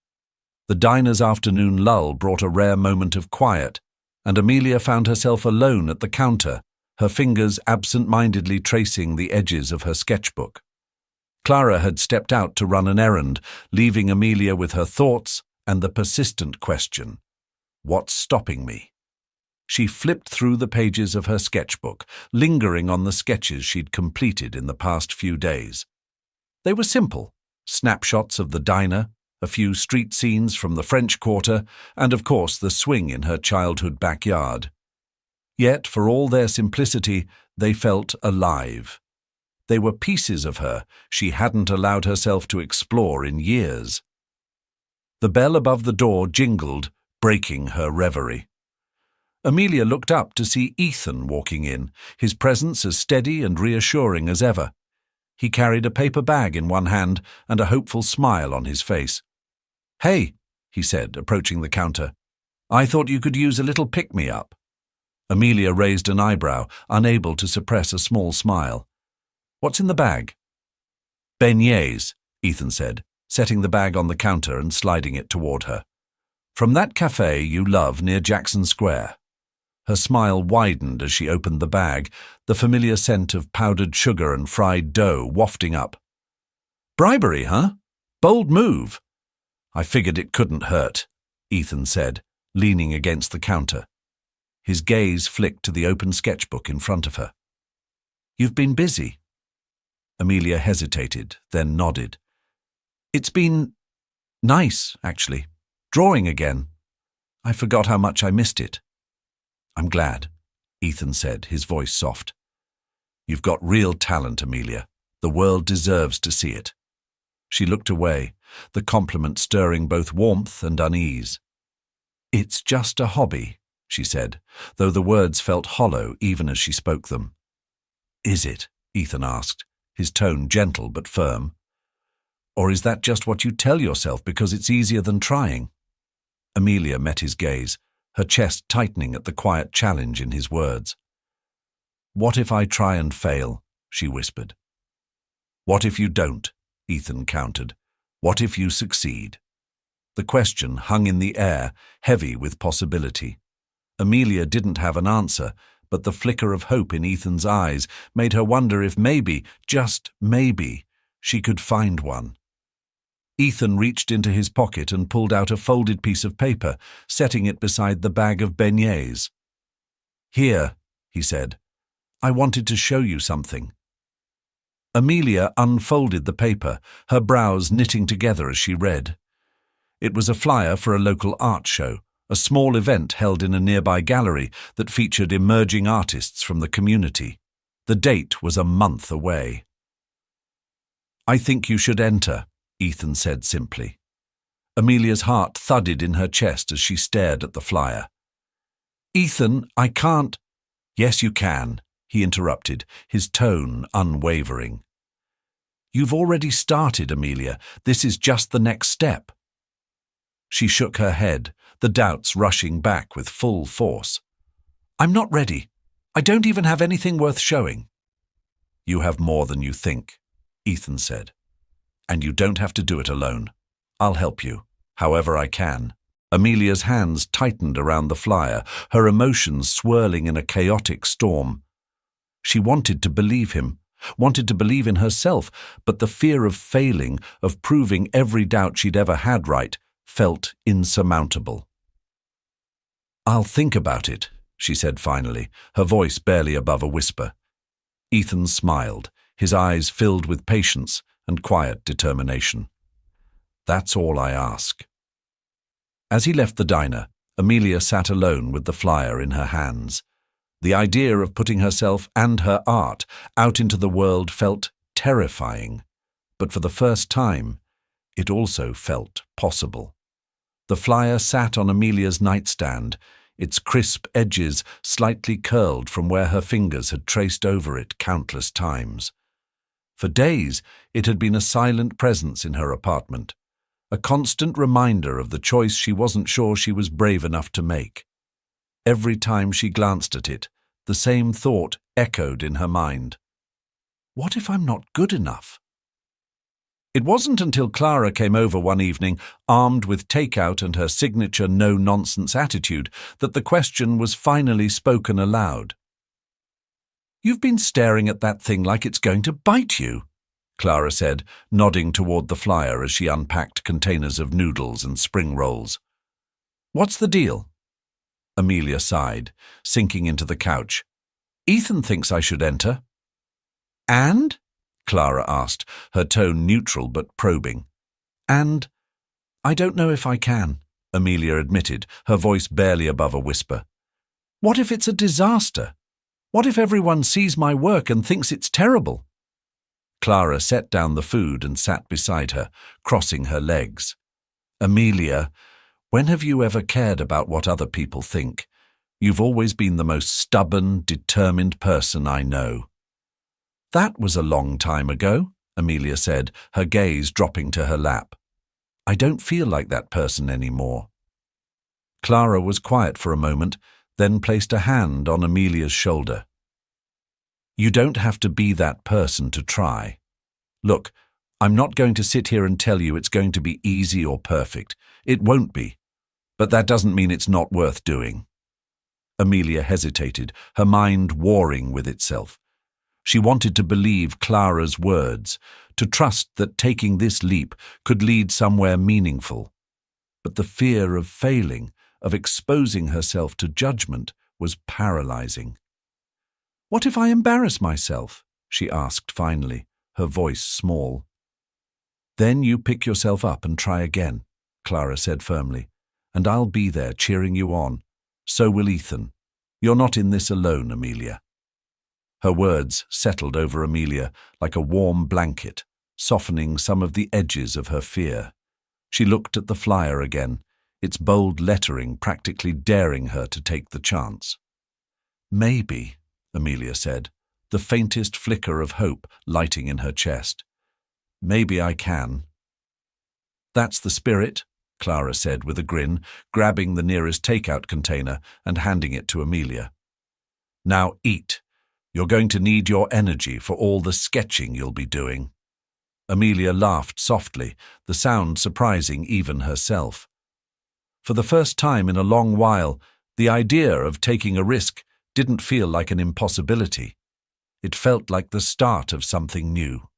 The diner's afternoon lull brought a rare moment of quiet, and Amelia found herself alone at the counter, her fingers absent-mindedly tracing the edges of her sketchbook. Clara had stepped out to run an errand, leaving Amelia with her thoughts and the persistent question, "What's stopping me?" She flipped through the pages of her sketchbook, lingering on the sketches she'd completed in the past few days. They were simple, snapshots of the diner, a few street scenes from the French Quarter, and of course the swing in her childhood backyard. Yet, for all their simplicity, they felt alive. They were pieces of her she hadn't allowed herself to explore in years. The bell above the door jingled, breaking her reverie. Amelia looked up to see Ethan walking in, his presence as steady and reassuring as ever. He carried a paper bag in one hand and a hopeful smile on his face. "Hey," he said, approaching the counter. "I thought you could use a little pick-me-up." Amelia raised an eyebrow, unable to suppress a small smile. "What's in the bag?" "Beignets," Ethan said, setting the bag on the counter and sliding it toward her. "From that cafe you love near Jackson Square." Her smile widened as she opened the bag, the familiar scent of powdered sugar and fried dough wafting up. "Bribery, huh? Bold move." "I figured it couldn't hurt," Ethan said, leaning against the counter. His gaze flicked to the open sketchbook in front of her. "You've been busy." Amelia hesitated, then nodded. "It's been nice, actually. Drawing again. I forgot how much I missed it." "I'm glad," Ethan said, his voice soft. "You've got real talent, Amelia. The world deserves to see it." She looked away, the compliment stirring both warmth and unease. "It's just a hobby," she said, though the words felt hollow even as she spoke them. "Is it?" Ethan asked, his tone gentle but firm. "Or is that just what you tell yourself because it's easier than trying?" Amelia met his gaze, her chest tightening at the quiet challenge in his words. "What if I try and fail?" she whispered. "What if you don't?" Ethan countered. "What if you succeed?" The question hung in the air, heavy with possibility. Amelia didn't have an answer, but the flicker of hope in Ethan's eyes made her wonder if maybe, just maybe, she could find one. Ethan reached into his pocket and pulled out a folded piece of paper, setting it beside the bag of beignets. "Here," he said. "I wanted to show you something." Amelia unfolded the paper, her brows knitting together as she read. It was a flyer for a local art show, a small event held in a nearby gallery that featured emerging artists from the community. The date was a month away. "I think you should enter," Ethan said simply. Amelia's heart thudded in her chest as she stared at the flyer. "Ethan, I can't—" "Yes, you can," he interrupted, his tone unwavering. "You've already started, Amelia. This is just the next step." She shook her head, the doubts rushing back with full force. "I'm not ready. I don't even have anything worth showing." "You have more than you think," Ethan said. "And you don't have to do it alone. I'll help you, however I can." Amelia's hands tightened around the flyer, her emotions swirling in a chaotic storm. She wanted to believe him, wanted to believe in herself, but the fear of failing, of proving every doubt she'd ever had right, felt insurmountable. "I'll think about it," she said finally, her voice barely above a whisper. Ethan smiled, his eyes filled with patience and quiet determination. "That's all I ask." As he left the diner, Amelia sat alone with the flyer in her hands. The idea of putting herself and her art out into the world felt terrifying, but for the first time, it also felt possible. The flyer sat on Amelia's nightstand, its crisp edges slightly curled from where her fingers had traced over it countless times. For days, it had been a silent presence in her apartment, a constant reminder of the choice she wasn't sure she was brave enough to make. Every time she glanced at it, the same thought echoed in her mind. What if I'm not good enough? It wasn't until Clara came over one evening, armed with takeout and her signature no-nonsense attitude, that the question was finally spoken aloud. "You've been staring at that thing like it's going to bite you," Clara said, nodding toward the flyer as she unpacked containers of noodles and spring rolls. "What's the deal?" Amelia sighed, sinking into the couch. "Ethan thinks I should enter." "And?" Clara asked, her tone neutral but probing. "And I don't know if I can," Amelia admitted, her voice barely above a whisper. "What if it's a disaster? What if everyone sees my work and thinks it's terrible?" Clara set down the food and sat beside her, crossing her legs. "Amelia, when have you ever cared about what other people think? You've always been the most stubborn, determined person I know." "That was a long time ago," Amelia said, her gaze dropping to her lap. "I don't feel like that person anymore." Clara was quiet for a moment, then placed a hand on Amelia's shoulder. "You don't have to be that person to try. Look, I'm not going to sit here and tell you it's going to be easy or perfect. It won't be. But that doesn't mean it's not worth doing." Amelia hesitated, her mind warring with itself. She wanted to believe Clara's words, to trust that taking this leap could lead somewhere meaningful. But the fear of failing, of exposing herself to judgment, was paralyzing. "What if I embarrass myself?" she asked finally, her voice small. "Then you pick yourself up and try again," Clara said firmly, "and I'll be there cheering you on. So will Ethan. You're not in this alone, Amelia." Her words settled over Amelia like a warm blanket, softening some of the edges of her fear. She looked at the flyer again, its bold lettering practically daring her to take the chance. "Maybe," Amelia said, the faintest flicker of hope lighting in her chest. "Maybe I can." "That's the spirit," Clara said with a grin, grabbing the nearest takeout container and handing it to Amelia. "Now eat. You're going to need your energy for all the sketching you'll be doing." Amelia laughed softly, the sound surprising even herself. For the first time in a long while, the idea of taking a risk didn't feel like an impossibility. It felt like the start of something new.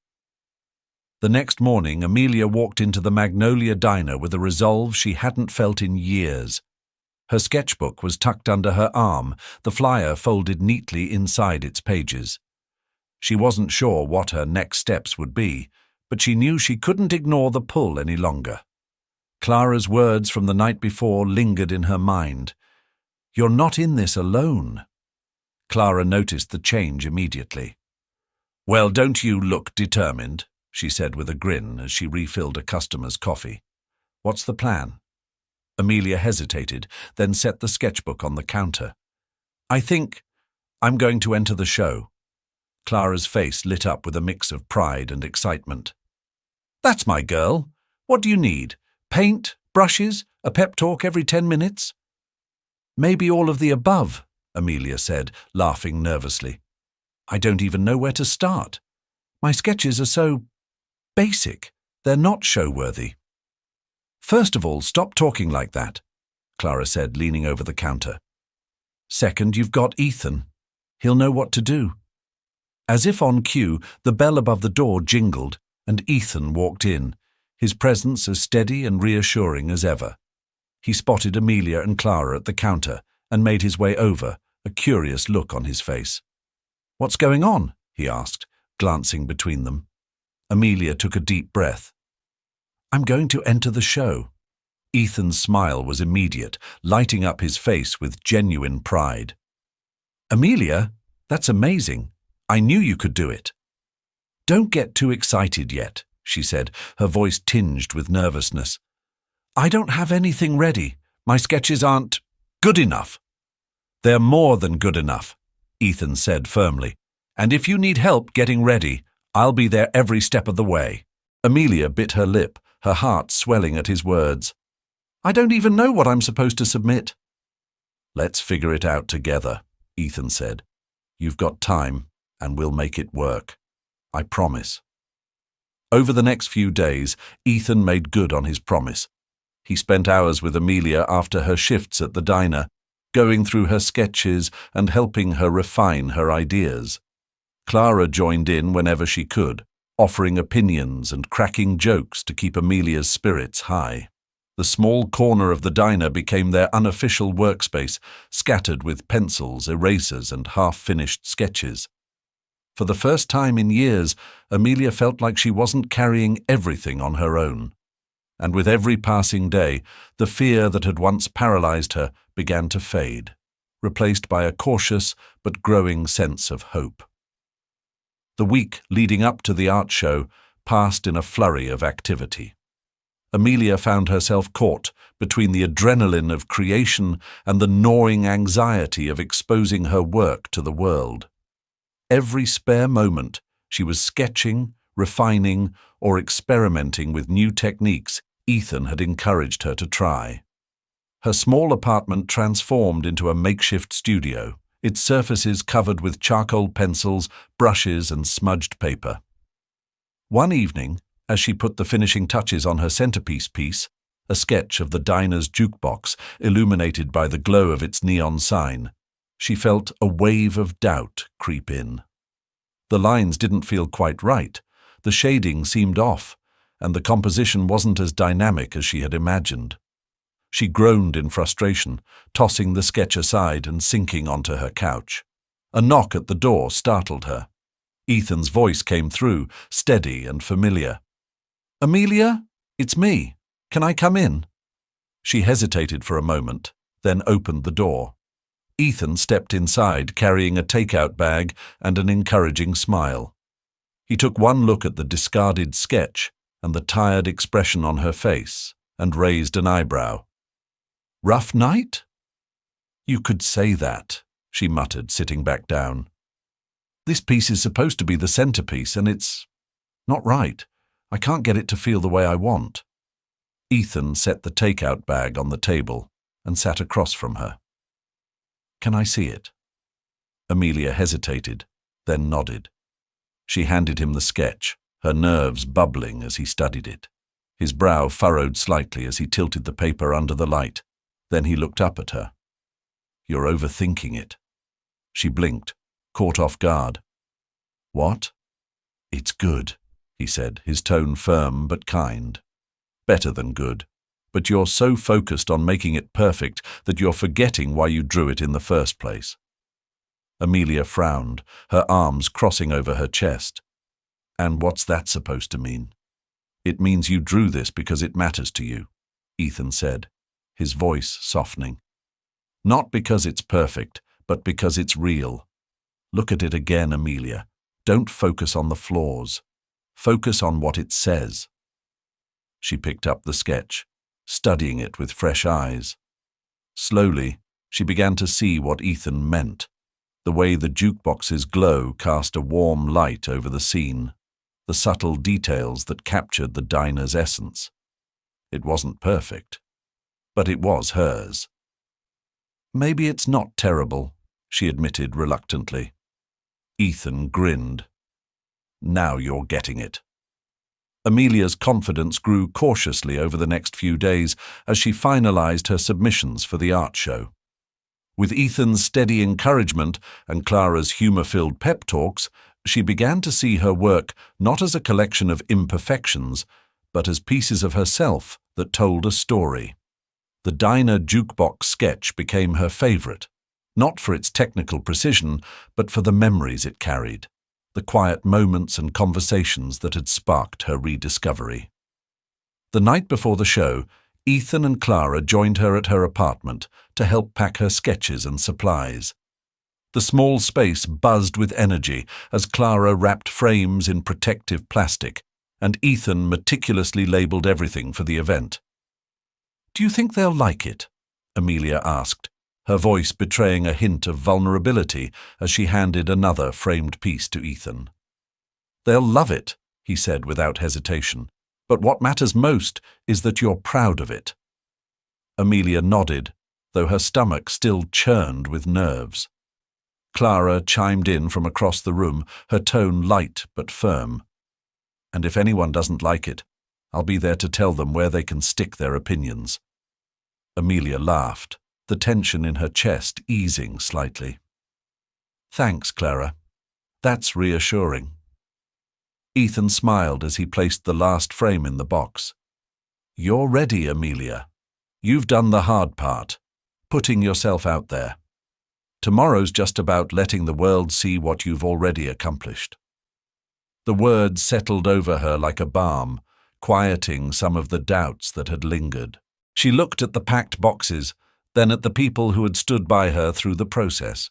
The next morning, Amelia walked into the Magnolia Diner with a resolve she hadn't felt in years. Her sketchbook was tucked under her arm, the flyer folded neatly inside its pages. She wasn't sure what her next steps would be, but she knew she couldn't ignore the pull any longer. Clara's words from the night before lingered in her mind. "You're not in this alone." Clara noticed the change immediately. "Well, don't you look determined?" she said with a grin as she refilled a customer's coffee. "What's the plan?" Amelia hesitated, then set the sketchbook on the counter. "I think I'm going to enter the show." Clara's face lit up with a mix of pride and excitement. "That's my girl. What do you need? Paint, brushes, a pep talk every 10 minutes? "Maybe all of the above," Amelia said, laughing nervously. "I don't even know where to start. My sketches are so basic. They're not show-worthy." "First of all, stop talking like that," Clara said, leaning over the counter. "Second, you've got Ethan. He'll know what to do." As if on cue, the bell above the door jingled, and Ethan walked in, his presence as steady and reassuring as ever. He spotted Amelia and Clara at the counter and made his way over, a curious look on his face. "What's going on?" he asked, glancing between them. Amelia took a deep breath. "I'm going to enter the show." Ethan's smile was immediate, lighting up his face with genuine pride. "Amelia, that's amazing. I knew you could do it." "Don't get too excited yet," she said, her voice tinged with nervousness. "I don't have anything ready. My sketches aren't good enough." "They're more than good enough," Ethan said firmly. "And if you need help getting ready, I'll be there every step of the way." Amelia bit her lip, her heart swelling at his words. "I don't even know what I'm supposed to submit." "Let's figure it out together," Ethan said. "You've got time, and we'll make it work. I promise." Over the next few days, Ethan made good on his promise. He spent hours with Amelia after her shifts at the diner, going through her sketches and helping her refine her ideas. Clara joined in whenever she could, offering opinions and cracking jokes to keep Amelia's spirits high. The small corner of the diner became their unofficial workspace, scattered with pencils, erasers, and half-finished sketches. For the first time in years, Amelia felt like she wasn't carrying everything on her own. And with every passing day, the fear that had once paralyzed her began to fade, replaced by a cautious but growing sense of hope. The week leading up to the art show passed in a flurry of activity. Amelia found herself caught between the adrenaline of creation and the gnawing anxiety of exposing her work to the world. Every spare moment, she was sketching, refining, or experimenting with new techniques Ethan had encouraged her to try. Her small apartment transformed into a makeshift studio, its surfaces covered with charcoal pencils, brushes, and smudged paper. One evening, as she put the finishing touches on her centerpiece piece, a sketch of the diner's jukebox illuminated by the glow of its neon sign, she felt a wave of doubt creep in. The lines didn't feel quite right, the shading seemed off, and the composition wasn't as dynamic as she had imagined. She groaned in frustration, tossing the sketch aside and sinking onto her couch. A knock at the door startled her. Ethan's voice came through, steady and familiar. "Amelia, it's me. Can I come in?" She hesitated for a moment, then opened the door. Ethan stepped inside, carrying a takeout bag and an encouraging smile. He took one look at the discarded sketch and the tired expression on her face, and raised an eyebrow. "Rough night?" "You could say that," she muttered, sitting back down. "This piece is supposed to be the centerpiece, and it's not right. I can't get it to feel the way I want." Ethan set the takeout bag on the table and sat across from her. "Can I see it?" Amelia hesitated, then nodded. She handed him the sketch, her nerves bubbling as he studied it. His brow furrowed slightly as he tilted the paper under the light. Then he looked up at her. "You're overthinking it." She blinked, caught off guard. "What?" "It's good," he said, his tone firm but kind. "Better than good. But you're so focused on making it perfect that you're forgetting why you drew it in the first place." Amelia frowned, her arms crossing over her chest. "And what's that supposed to mean?" "It means you drew this because it matters to you," Ethan said, his voice softening. "Not because it's perfect, but because it's real. Look at it again, Amelia. Don't focus on the flaws. Focus on what it says." She picked up the sketch, studying it with fresh eyes. Slowly, she began to see what Ethan meant. The way the jukebox's glow cast a warm light over the scene, the subtle details that captured the diner's essence. It wasn't perfect, but it was hers. "Maybe it's not terrible," she admitted reluctantly. Ethan grinned. "Now you're getting it." Amelia's confidence grew cautiously over the next few days as she finalized her submissions for the art show. With Ethan's steady encouragement and Clara's humor-filled pep talks, She began to see her work not as a collection of imperfections, but as pieces of herself that told a story. The diner jukebox sketch became her favorite, not for its technical precision, but for the memories it carried, the quiet moments and conversations that had sparked her rediscovery. The night before the show, Ethan and Clara joined her at her apartment to help pack her sketches and supplies. The small space buzzed with energy as Clara wrapped frames in protective plastic, and Ethan meticulously labeled everything for the event. "Do you think they'll like it?" Amelia asked, her voice betraying a hint of vulnerability as she handed another framed piece to Ethan. "They'll love it," he said without hesitation. "But what matters most is that you're proud of it." Amelia nodded, though her stomach still churned with nerves. Clara chimed in from across the room, her tone light but firm. "And if anyone doesn't like it, I'll be there to tell them where they can stick their opinions." Amelia laughed, the tension in her chest easing slightly. "Thanks, Clara. That's reassuring." Ethan smiled as he placed the last frame in the box. "You're ready, Amelia. You've done the hard part, putting yourself out there. Tomorrow's just about letting the world see what you've already accomplished." The words settled over her like a balm, quieting some of the doubts that had lingered. She looked at the packed boxes, then at the people who had stood by her through the process.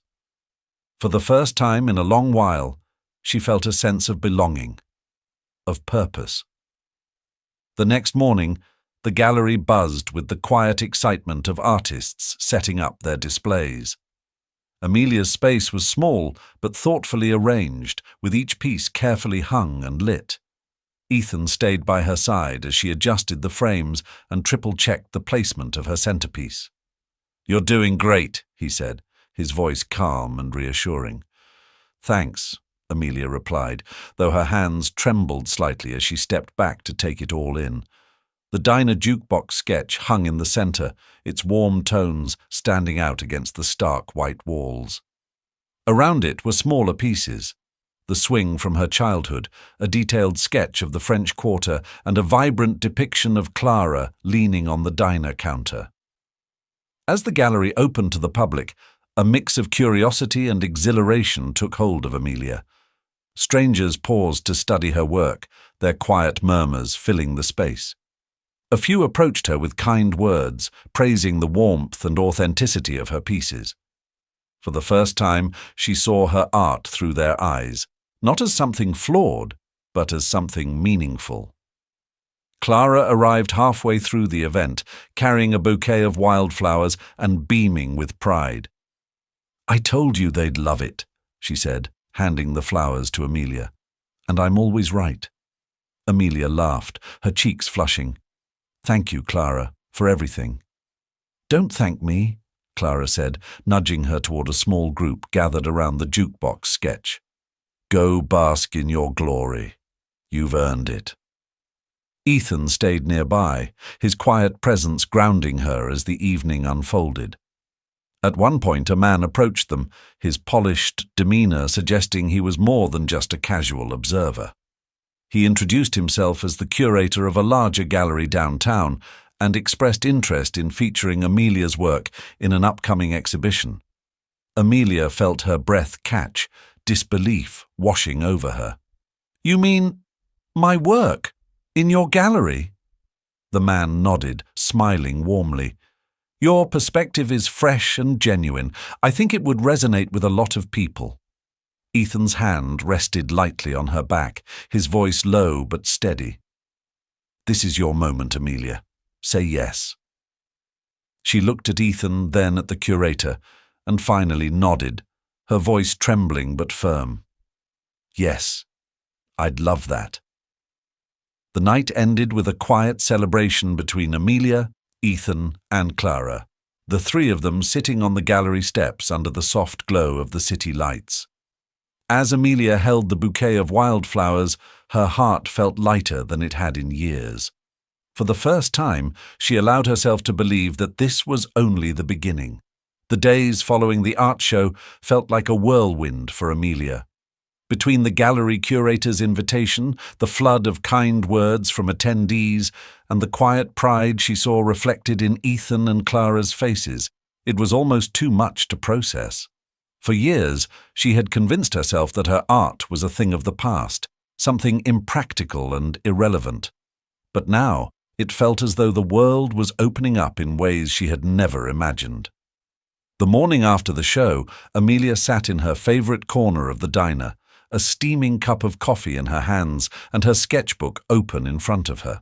For the first time in a long while, she felt a sense of belonging, of purpose. The next morning, the gallery buzzed with the quiet excitement of artists setting up their displays. Amelia's space was small but thoughtfully arranged, with each piece carefully hung and lit. Ethan stayed by her side as she adjusted the frames and triple-checked the placement of her centerpiece. "You're doing great," he said, his voice calm and reassuring. "Thanks," Amelia replied, though her hands trembled slightly as she stepped back to take it all in. The diner jukebox sketch hung in the center, its warm tones standing out against the stark white walls. Around it were smaller pieces: the swing from her childhood, a detailed sketch of the French Quarter, and a vibrant depiction of Clara leaning on the diner counter. As the gallery opened to the public, a mix of curiosity and exhilaration took hold of Amelia. Strangers paused to study her work, their quiet murmurs filling the space. A few approached her with kind words, praising the warmth and authenticity of her pieces. For the first time, she saw her art through their eyes, not as something flawed, but as something meaningful. Clara arrived halfway through the event, carrying a bouquet of wildflowers and beaming with pride. "I told you they'd love it," she said, handing the flowers to Amelia. "And I'm always right." Amelia laughed, her cheeks flushing. "Thank you, Clara, for everything." "Don't thank me," Clara said, nudging her toward a small group gathered around the jukebox sketch. "Go bask in your glory. You've earned it." Ethan stayed nearby, his quiet presence grounding her as the evening unfolded. At one point, a man approached them, his polished demeanor suggesting he was more than just a casual observer. He introduced himself as the curator of a larger gallery downtown and expressed interest in featuring Amelia's work in an upcoming exhibition. Amelia felt her breath catch, disbelief washing over her. "You mean my work? In your gallery?" The man nodded, smiling warmly. "Your perspective is fresh and genuine. I think it would resonate with a lot of people." Ethan's hand rested lightly on her back, his voice low but steady. "This is your moment, Amelia. Say yes." She looked at Ethan, then at the curator, and finally nodded, her voice trembling but firm. "Yes, I'd love that." The night ended with a quiet celebration between Amelia, Ethan, and Clara, the three of them sitting on the gallery steps under the soft glow of the city lights. As Amelia held the bouquet of wildflowers, her heart felt lighter than it had in years. For the first time, she allowed herself to believe that this was only the beginning. The days following the art show felt like a whirlwind for Amelia. Between the gallery curator's invitation, the flood of kind words from attendees, and the quiet pride she saw reflected in Ethan and Clara's faces, it was almost too much to process. For years, she had convinced herself that her art was a thing of the past, something impractical and irrelevant. But now, it felt as though the world was opening up in ways she had never imagined. The morning after the show, Amelia sat in her favorite corner of the diner, a steaming cup of coffee in her hands and her sketchbook open in front of her.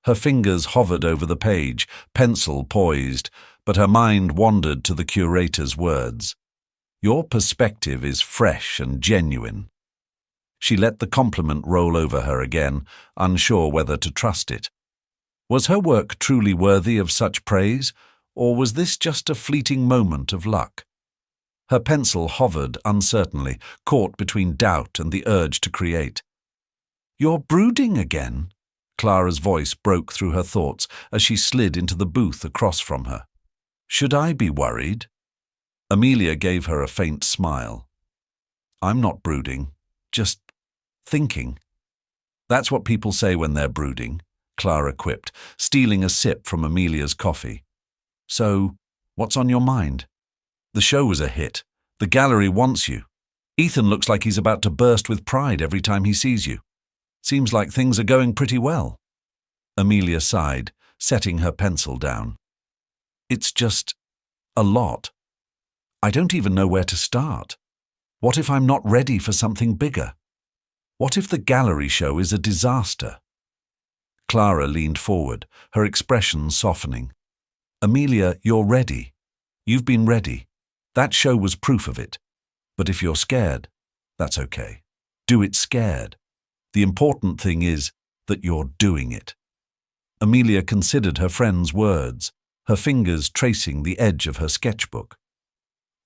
Her fingers hovered over the page, pencil poised, but her mind wandered to the curator's words. "Your perspective is fresh and genuine." She let the compliment roll over her again, unsure whether to trust it. Was her work truly worthy of such praise, or was this just a fleeting moment of luck? Her pencil hovered uncertainly, caught between doubt and the urge to create. "You're brooding again?" Clara's voice broke through her thoughts as she slid into the booth across from her. "Should I be worried?" Amelia gave her a faint smile. "I'm not brooding, just thinking." "That's what people say when they're brooding," Clara quipped, stealing a sip from Amelia's coffee. "So, what's on your mind?" "The show was a hit. The gallery wants you. Ethan looks like he's about to burst with pride every time he sees you. Seems like things are going pretty well." Amelia sighed, setting her pencil down. "It's just a lot. I don't even know where to start. What if I'm not ready for something bigger? What if the gallery show is a disaster?" Clara leaned forward, her expression softening. "Amelia, you're ready. You've been ready. That show was proof of it. But if you're scared, that's okay. Do it scared. The important thing is that you're doing it." Amelia considered her friend's words, her fingers tracing the edge of her sketchbook.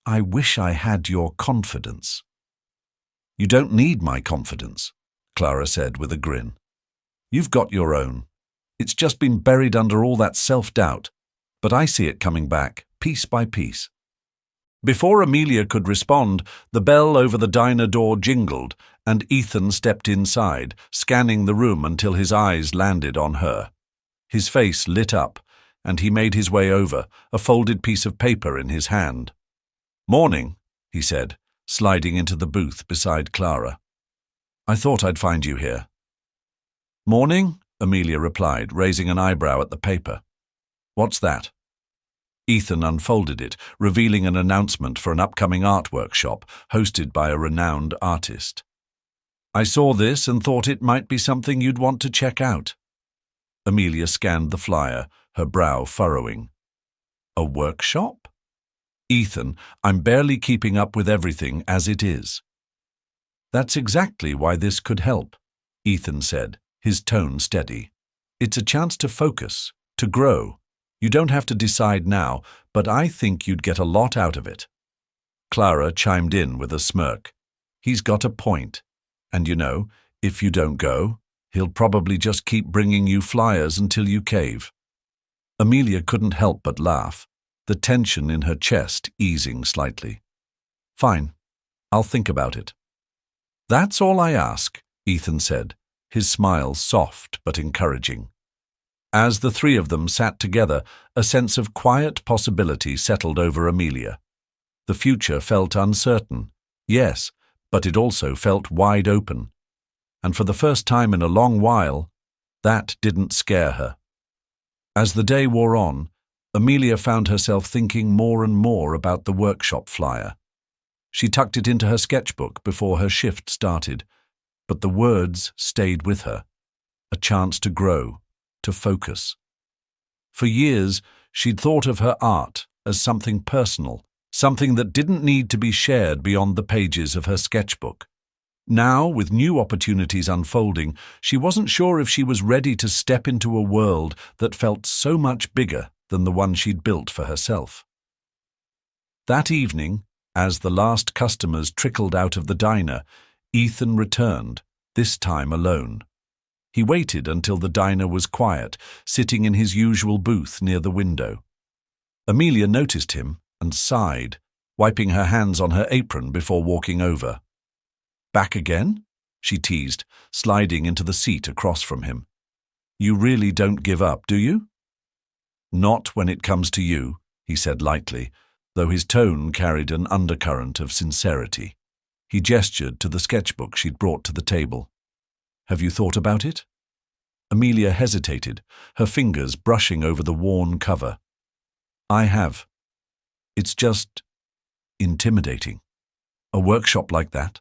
"I wish I had your confidence." "You don't need my confidence," Clara said with a grin. "You've got your own. It's just been buried under all that self-doubt, but I see it coming back, piece by piece." Before Amelia could respond, the bell over the diner door jingled, and Ethan stepped inside, scanning the room until his eyes landed on her. His face lit up, and he made his way over, a folded piece of paper in his hand. "Morning," he said, sliding into the booth beside Clara. "I thought I'd find you here." "Morning," Amelia replied, raising an eyebrow at the paper. "What's that?" Ethan unfolded it, revealing an announcement for an upcoming art workshop hosted by a renowned artist. "I saw this and thought it might be something you'd want to check out." Amelia scanned the flyer, her brow furrowing. "A workshop?" "Ethan, I'm barely keeping up with everything as it is." "That's exactly why this could help," Ethan said, his tone steady. "It's a chance to focus, to grow. You don't have to decide now, but I think you'd get a lot out of it." Clara chimed in with a smirk. "He's got a point. And you know, if you don't go, he'll probably just keep bringing you flyers until you cave." Amelia couldn't help but laugh, the tension in her chest easing slightly. "Fine, I'll think about it." "That's all I ask," Ethan said, his smile soft but encouraging. As the three of them sat together, a sense of quiet possibility settled over Amelia. The future felt uncertain, yes, but it also felt wide open. And for the first time in a long while, that didn't scare her. As the day wore on, Amelia found herself thinking more and more about the workshop flyer. She tucked it into her sketchbook before her shift started, but the words stayed with her. A chance to grow, to focus. For years, she'd thought of her art as something personal, something that didn't need to be shared beyond the pages of her sketchbook. Now, with new opportunities unfolding, she wasn't sure if she was ready to step into a world that felt so much bigger than the one she'd built for herself. That evening, as the last customers trickled out of the diner, Ethan returned, this time alone. He waited until the diner was quiet, sitting in his usual booth near the window. Amelia noticed him and sighed, wiping her hands on her apron before walking over. Back again? She teased, sliding into the seat across from him. You really don't give up, do you? Not when it comes to you, he said lightly, though his tone carried an undercurrent of sincerity. He gestured to the sketchbook she'd brought to the table. Have you thought about it? Amelia hesitated, her fingers brushing over the worn cover. I have. It's just intimidating. A workshop like that?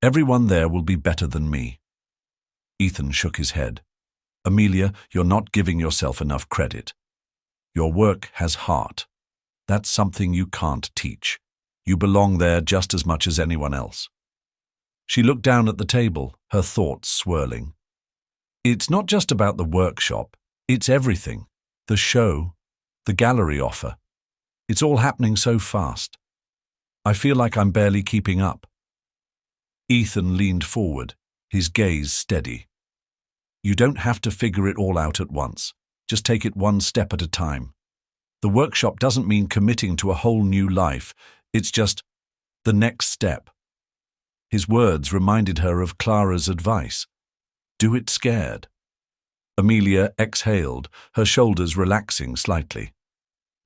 Everyone there will be better than me. Ethan shook his head. Amelia, you're not giving yourself enough credit. Your work has heart. That's something you can't teach. You belong there just as much as anyone else. She looked down at the table, her thoughts swirling. It's not just about the workshop. It's everything. The show, the gallery offer. It's all happening so fast. I feel like I'm barely keeping up. Ethan leaned forward, his gaze steady. You don't have to figure it all out at once. Just take it one step at a time. The workshop doesn't mean committing to a whole new life. It's just the next step. His words reminded her of Clara's advice. Do it scared. Amelia exhaled, her shoulders relaxing slightly.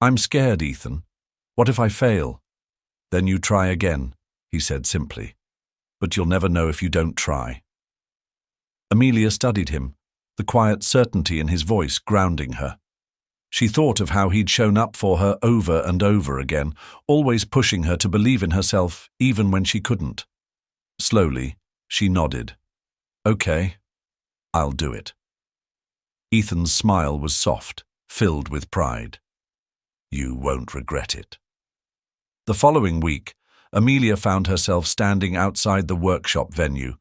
I'm scared, Ethan. What if I fail? Then you try again, he said simply. But you'll never know if you don't try. Amelia studied him, the quiet certainty in his voice grounding her. She thought of how he'd shown up for her over and over again, always pushing her to believe in herself even when she couldn't. Slowly, she nodded. Okay, I'll do it. Ethan's smile was soft, filled with pride. You won't regret it. The following week, Amelia found herself standing outside the workshop venue,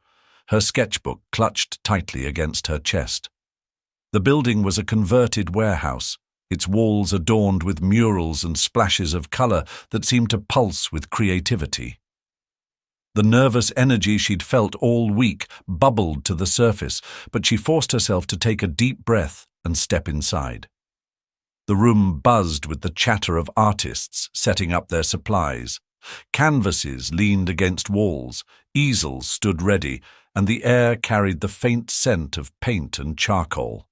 her sketchbook clutched tightly against her chest. The building was a converted warehouse, its walls adorned with murals and splashes of color that seemed to pulse with creativity. The nervous energy she'd felt all week bubbled to the surface, but she forced herself to take a deep breath and step inside. The room buzzed with the chatter of artists setting up their supplies. Canvases leaned against walls, easels stood ready, and the air carried the faint scent of paint and charcoal.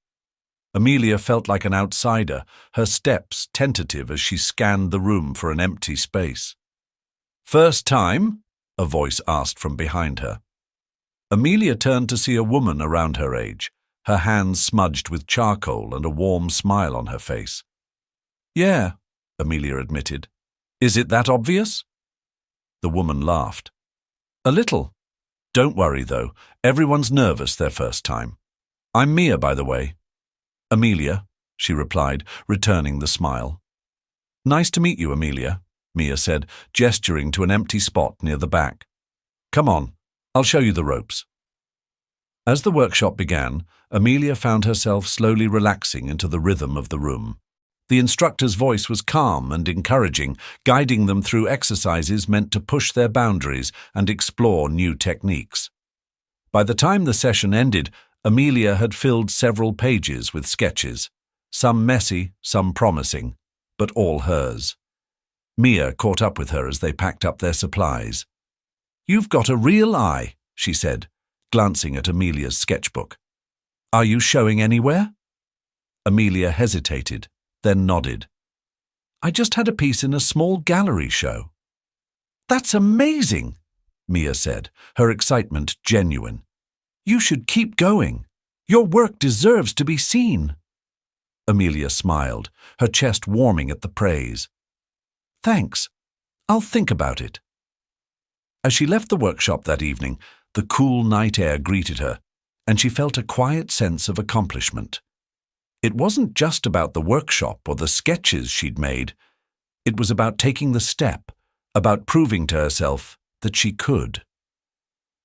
Amelia felt like an outsider, her steps tentative as she scanned the room for an empty space. First time? A voice asked from behind her. Amelia turned to see a woman around her age, her hands smudged with charcoal and a warm smile on her face. Yeah, Amelia admitted. Is it that obvious? The woman laughed. A little. Don't worry, though. Everyone's nervous their first time. I'm Mia, by the way. Amelia, she replied, returning the smile. Nice to meet you, Amelia, Mia said, gesturing to an empty spot near the back. Come on, I'll show you the ropes. As the workshop began, Amelia found herself slowly relaxing into the rhythm of the room. The instructor's voice was calm and encouraging, guiding them through exercises meant to push their boundaries and explore new techniques. By the time the session ended, Amelia had filled several pages with sketches, some messy, some promising, but all hers. Mia caught up with her as they packed up their supplies. You've got a real eye, she said, glancing at Amelia's sketchbook. Are you showing anywhere? Amelia hesitated, then nodded. I just had a piece in a small gallery show. That's amazing, Mia said, her excitement genuine. You should keep going. Your work deserves to be seen. Amelia smiled, her chest warming at the praise. Thanks. I'll think about it. As she left the workshop that evening, the cool night air greeted her, and she felt a quiet sense of accomplishment. It wasn't just about the workshop or the sketches she'd made. It was about taking the step, about proving to herself that she could.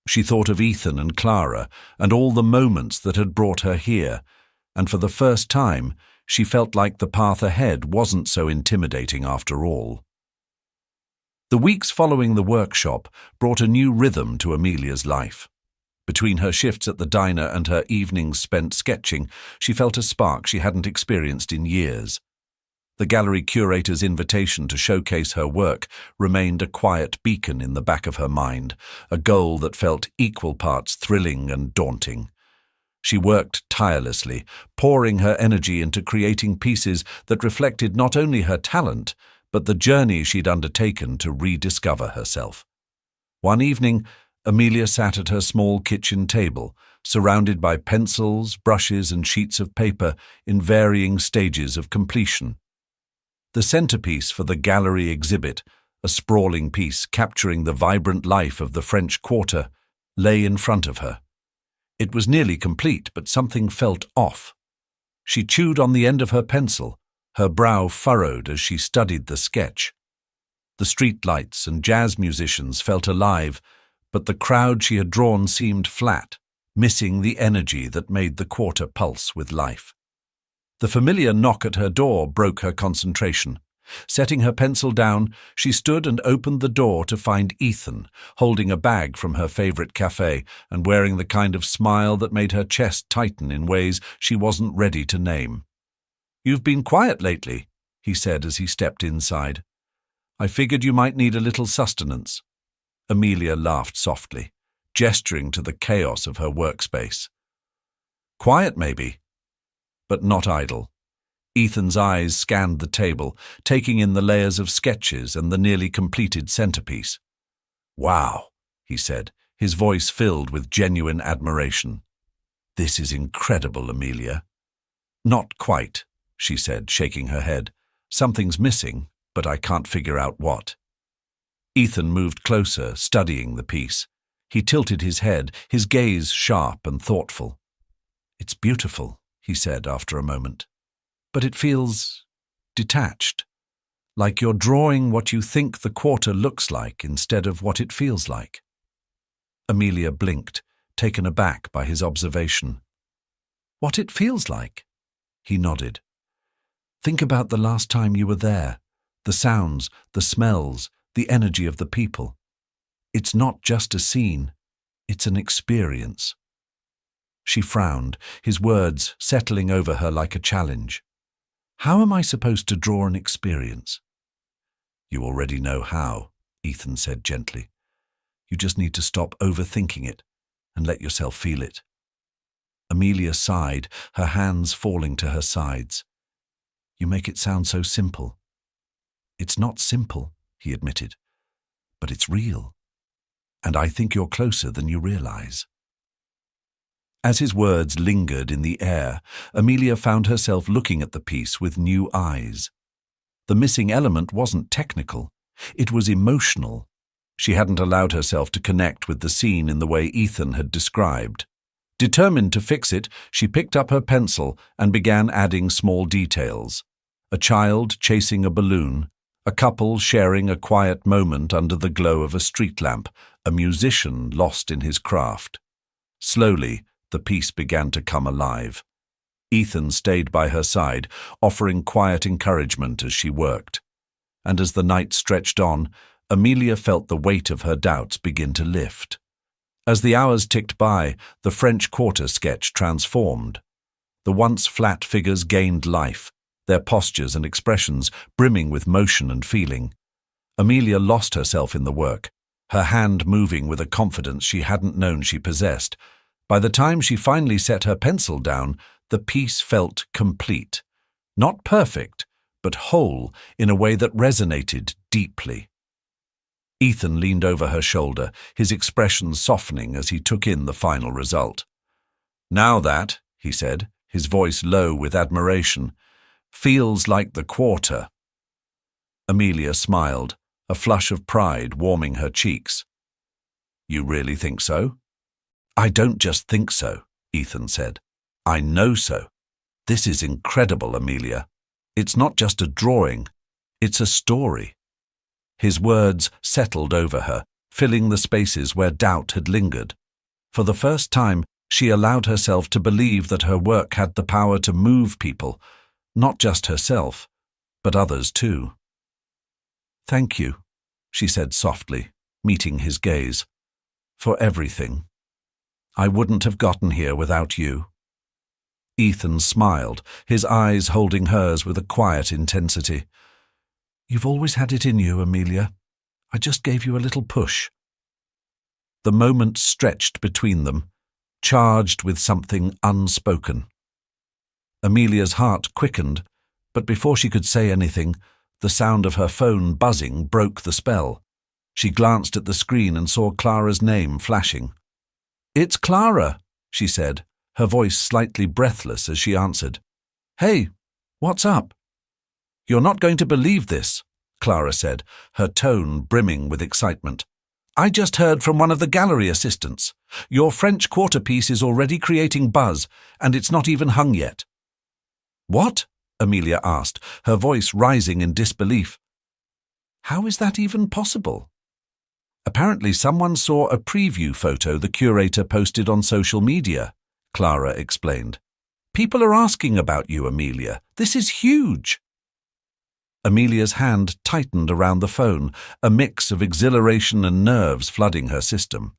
She thought of Ethan and Clara and all the moments that had brought her here, and for the first time, she felt like the path ahead wasn't so intimidating after all. The weeks following the workshop brought a new rhythm to Amelia's life. Between her shifts at the diner and her evenings spent sketching, she felt a spark she hadn't experienced in years. The gallery curator's invitation to showcase her work remained a quiet beacon in the back of her mind, a goal that felt equal parts thrilling and daunting. She worked tirelessly, pouring her energy into creating pieces that reflected not only her talent, but the journey she'd undertaken to rediscover herself. One evening, Amelia sat at her small kitchen table, surrounded by pencils, brushes, and sheets of paper in varying stages of completion. The centerpiece for the gallery exhibit, a sprawling piece capturing the vibrant life of the French Quarter, lay in front of her. It was nearly complete, but something felt off. She chewed on the end of her pencil, her brow furrowed as she studied the sketch. The streetlights and jazz musicians felt alive, but the crowd she had drawn seemed flat, missing the energy that made the quarter pulse with life. The familiar knock at her door broke her concentration. Setting her pencil down, she stood and opened the door to find Ethan, holding a bag from her favorite cafe and wearing the kind of smile that made her chest tighten in ways she wasn't ready to name. "You've been quiet lately," he said as he stepped inside. "I figured you might need a little sustenance." Amelia laughed softly, gesturing to the chaos of her workspace. "Quiet, maybe, but not idle." Ethan's eyes scanned the table, taking in the layers of sketches and the nearly completed centerpiece. "Wow," he said, his voice filled with genuine admiration. "This is incredible, Amelia." "Not quite," she said, shaking her head. "Something's missing, but I can't figure out what." Ethan moved closer, studying the piece. He tilted his head, his gaze sharp and thoughtful. "It's beautiful," he said after a moment. "But it feels detached, like you're drawing what you think the quarter looks like instead of what it feels like." Amelia blinked, taken aback by his observation. "What it feels like?" He nodded. "Think about the last time you were there, the sounds, the smells, the energy of the people. It's not just a scene, it's an experience." She frowned, his words settling over her like a challenge. "How am I supposed to draw an experience?" "You already know how," Ethan said gently. "You just need to stop overthinking it and let yourself feel it." Amelia sighed, her hands falling to her sides. "You make it sound so simple." "It's not simple," he admitted, "but it's real. And I think you're closer than you realize." As his words lingered in the air, Amelia found herself looking at the piece with new eyes. The missing element wasn't technical, it was emotional. She hadn't allowed herself to connect with the scene in the way Ethan had described. Determined to fix it, she picked up her pencil and began adding small details. A child chasing a balloon, a couple sharing a quiet moment under the glow of a street lamp, a musician lost in his craft. Slowly, the piece began to come alive. Ethan stayed by her side, offering quiet encouragement as she worked. And as the night stretched on, Amelia felt the weight of her doubts begin to lift. As the hours ticked by, the French Quarter sketch transformed. The once flat figures gained life, their postures and expressions brimming with motion and feeling. Amelia lost herself in the work, her hand moving with a confidence she hadn't known she possessed. By the time she finally set her pencil down, the piece felt complete. Not perfect, but whole in a way that resonated deeply. Ethan leaned over her shoulder, his expression softening as he took in the final result. "Now that," he said, his voice low with admiration, "feels like the quarter." Amelia smiled, a flush of pride warming her cheeks. "You really think so?" "I don't just think so," Ethan said. "I know so. This is incredible, Amelia. It's not just a drawing, it's a story." His words settled over her, filling the spaces where doubt had lingered. For the first time, she allowed herself to believe that her work had the power to move people, not just herself, but others too. "Thank you," she said softly, meeting his gaze, "for everything. I wouldn't have gotten here without you." Ethan smiled, his eyes holding hers with a quiet intensity. "You've always had it in you, Amelia. I just gave you a little push." The moment stretched between them, charged with something unspoken. Amelia's heart quickened, but before she could say anything, the sound of her phone buzzing broke the spell. She glanced at the screen and saw Clara's name flashing. "It's Clara," she said, her voice slightly breathless as she answered. "Hey, what's up?" "You're not going to believe this," Clara said, her tone brimming with excitement. "I just heard from one of the gallery assistants. Your French Quarter piece is already creating buzz, and it's not even hung yet." "What?" Amelia asked, her voice rising in disbelief. "How is that even possible?" "Apparently someone saw a preview photo the curator posted on social media," Clara explained. "People are asking about you, Amelia. This is huge." Amelia's hand tightened around the phone, a mix of exhilaration and nerves flooding her system.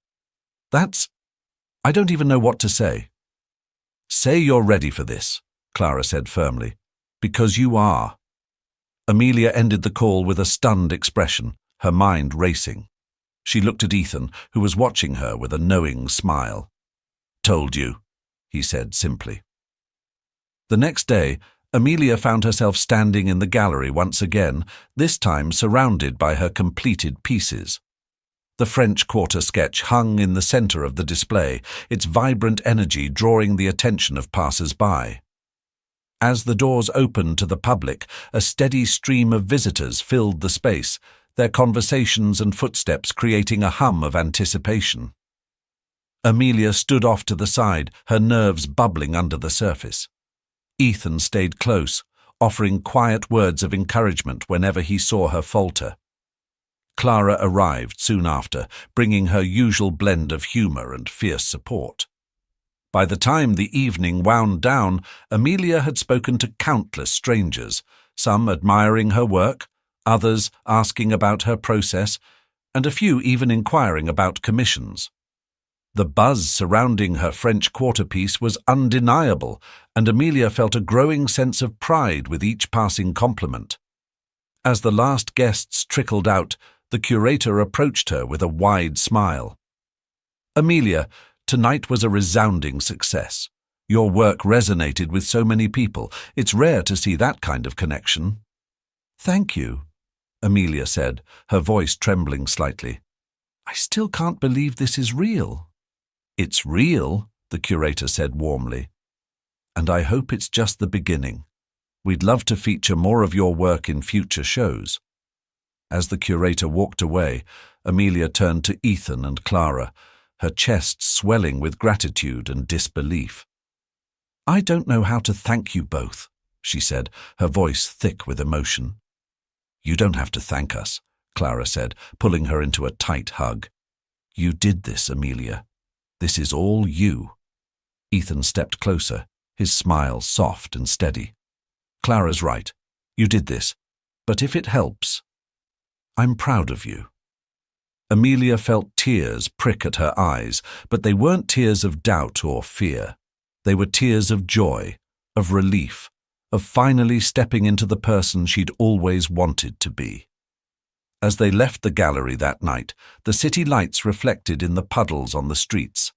I don't even know what to say." "Say you're ready for this," Clara said firmly. "Because you are." Amelia ended the call with a stunned expression, her mind racing. She looked at Ethan, who was watching her with a knowing smile. "Told you," he said simply. The next day, Amelia found herself standing in the gallery once again, this time surrounded by her completed pieces. The French Quarter sketch hung in the center of the display, its vibrant energy drawing the attention of passers-by. As the doors opened to the public, a steady stream of visitors filled the space, their conversations and footsteps creating a hum of anticipation. Amelia stood off to the side, her nerves bubbling under the surface. Ethan stayed close, offering quiet words of encouragement whenever he saw her falter. Clara arrived soon after, bringing her usual blend of humor and fierce support. By the time the evening wound down, Amelia had spoken to countless strangers, some admiring her work, others asking about her process, and a few even inquiring about commissions. The buzz surrounding her French Quarter piece was undeniable, and Amelia felt a growing sense of pride with each passing compliment. As the last guests trickled out, the curator approached her with a wide smile. "Amelia, tonight was a resounding success. Your work resonated with so many people. It's rare to see that kind of connection." "Thank you," Amelia said, her voice trembling slightly. "I still can't believe this is real." "It's real," the curator said warmly. "And I hope it's just the beginning. We'd love to feature more of your work in future shows." As the curator walked away, Amelia turned to Ethan and Clara, her chest swelling with gratitude and disbelief. "I don't know how to thank you both," she said, her voice thick with emotion. "You don't have to thank us," Clara said, pulling her into a tight hug. "You did this, Amelia. This is all you." Ethan stepped closer, his smile soft and steady. "Clara's right. You did this. But if it helps, I'm proud of you." Amelia felt tears prick at her eyes, but they weren't tears of doubt or fear. They were tears of joy, of relief, of finally stepping into the person she'd always wanted to be. As they left the gallery that night, the city lights reflected in the puddles on the streets,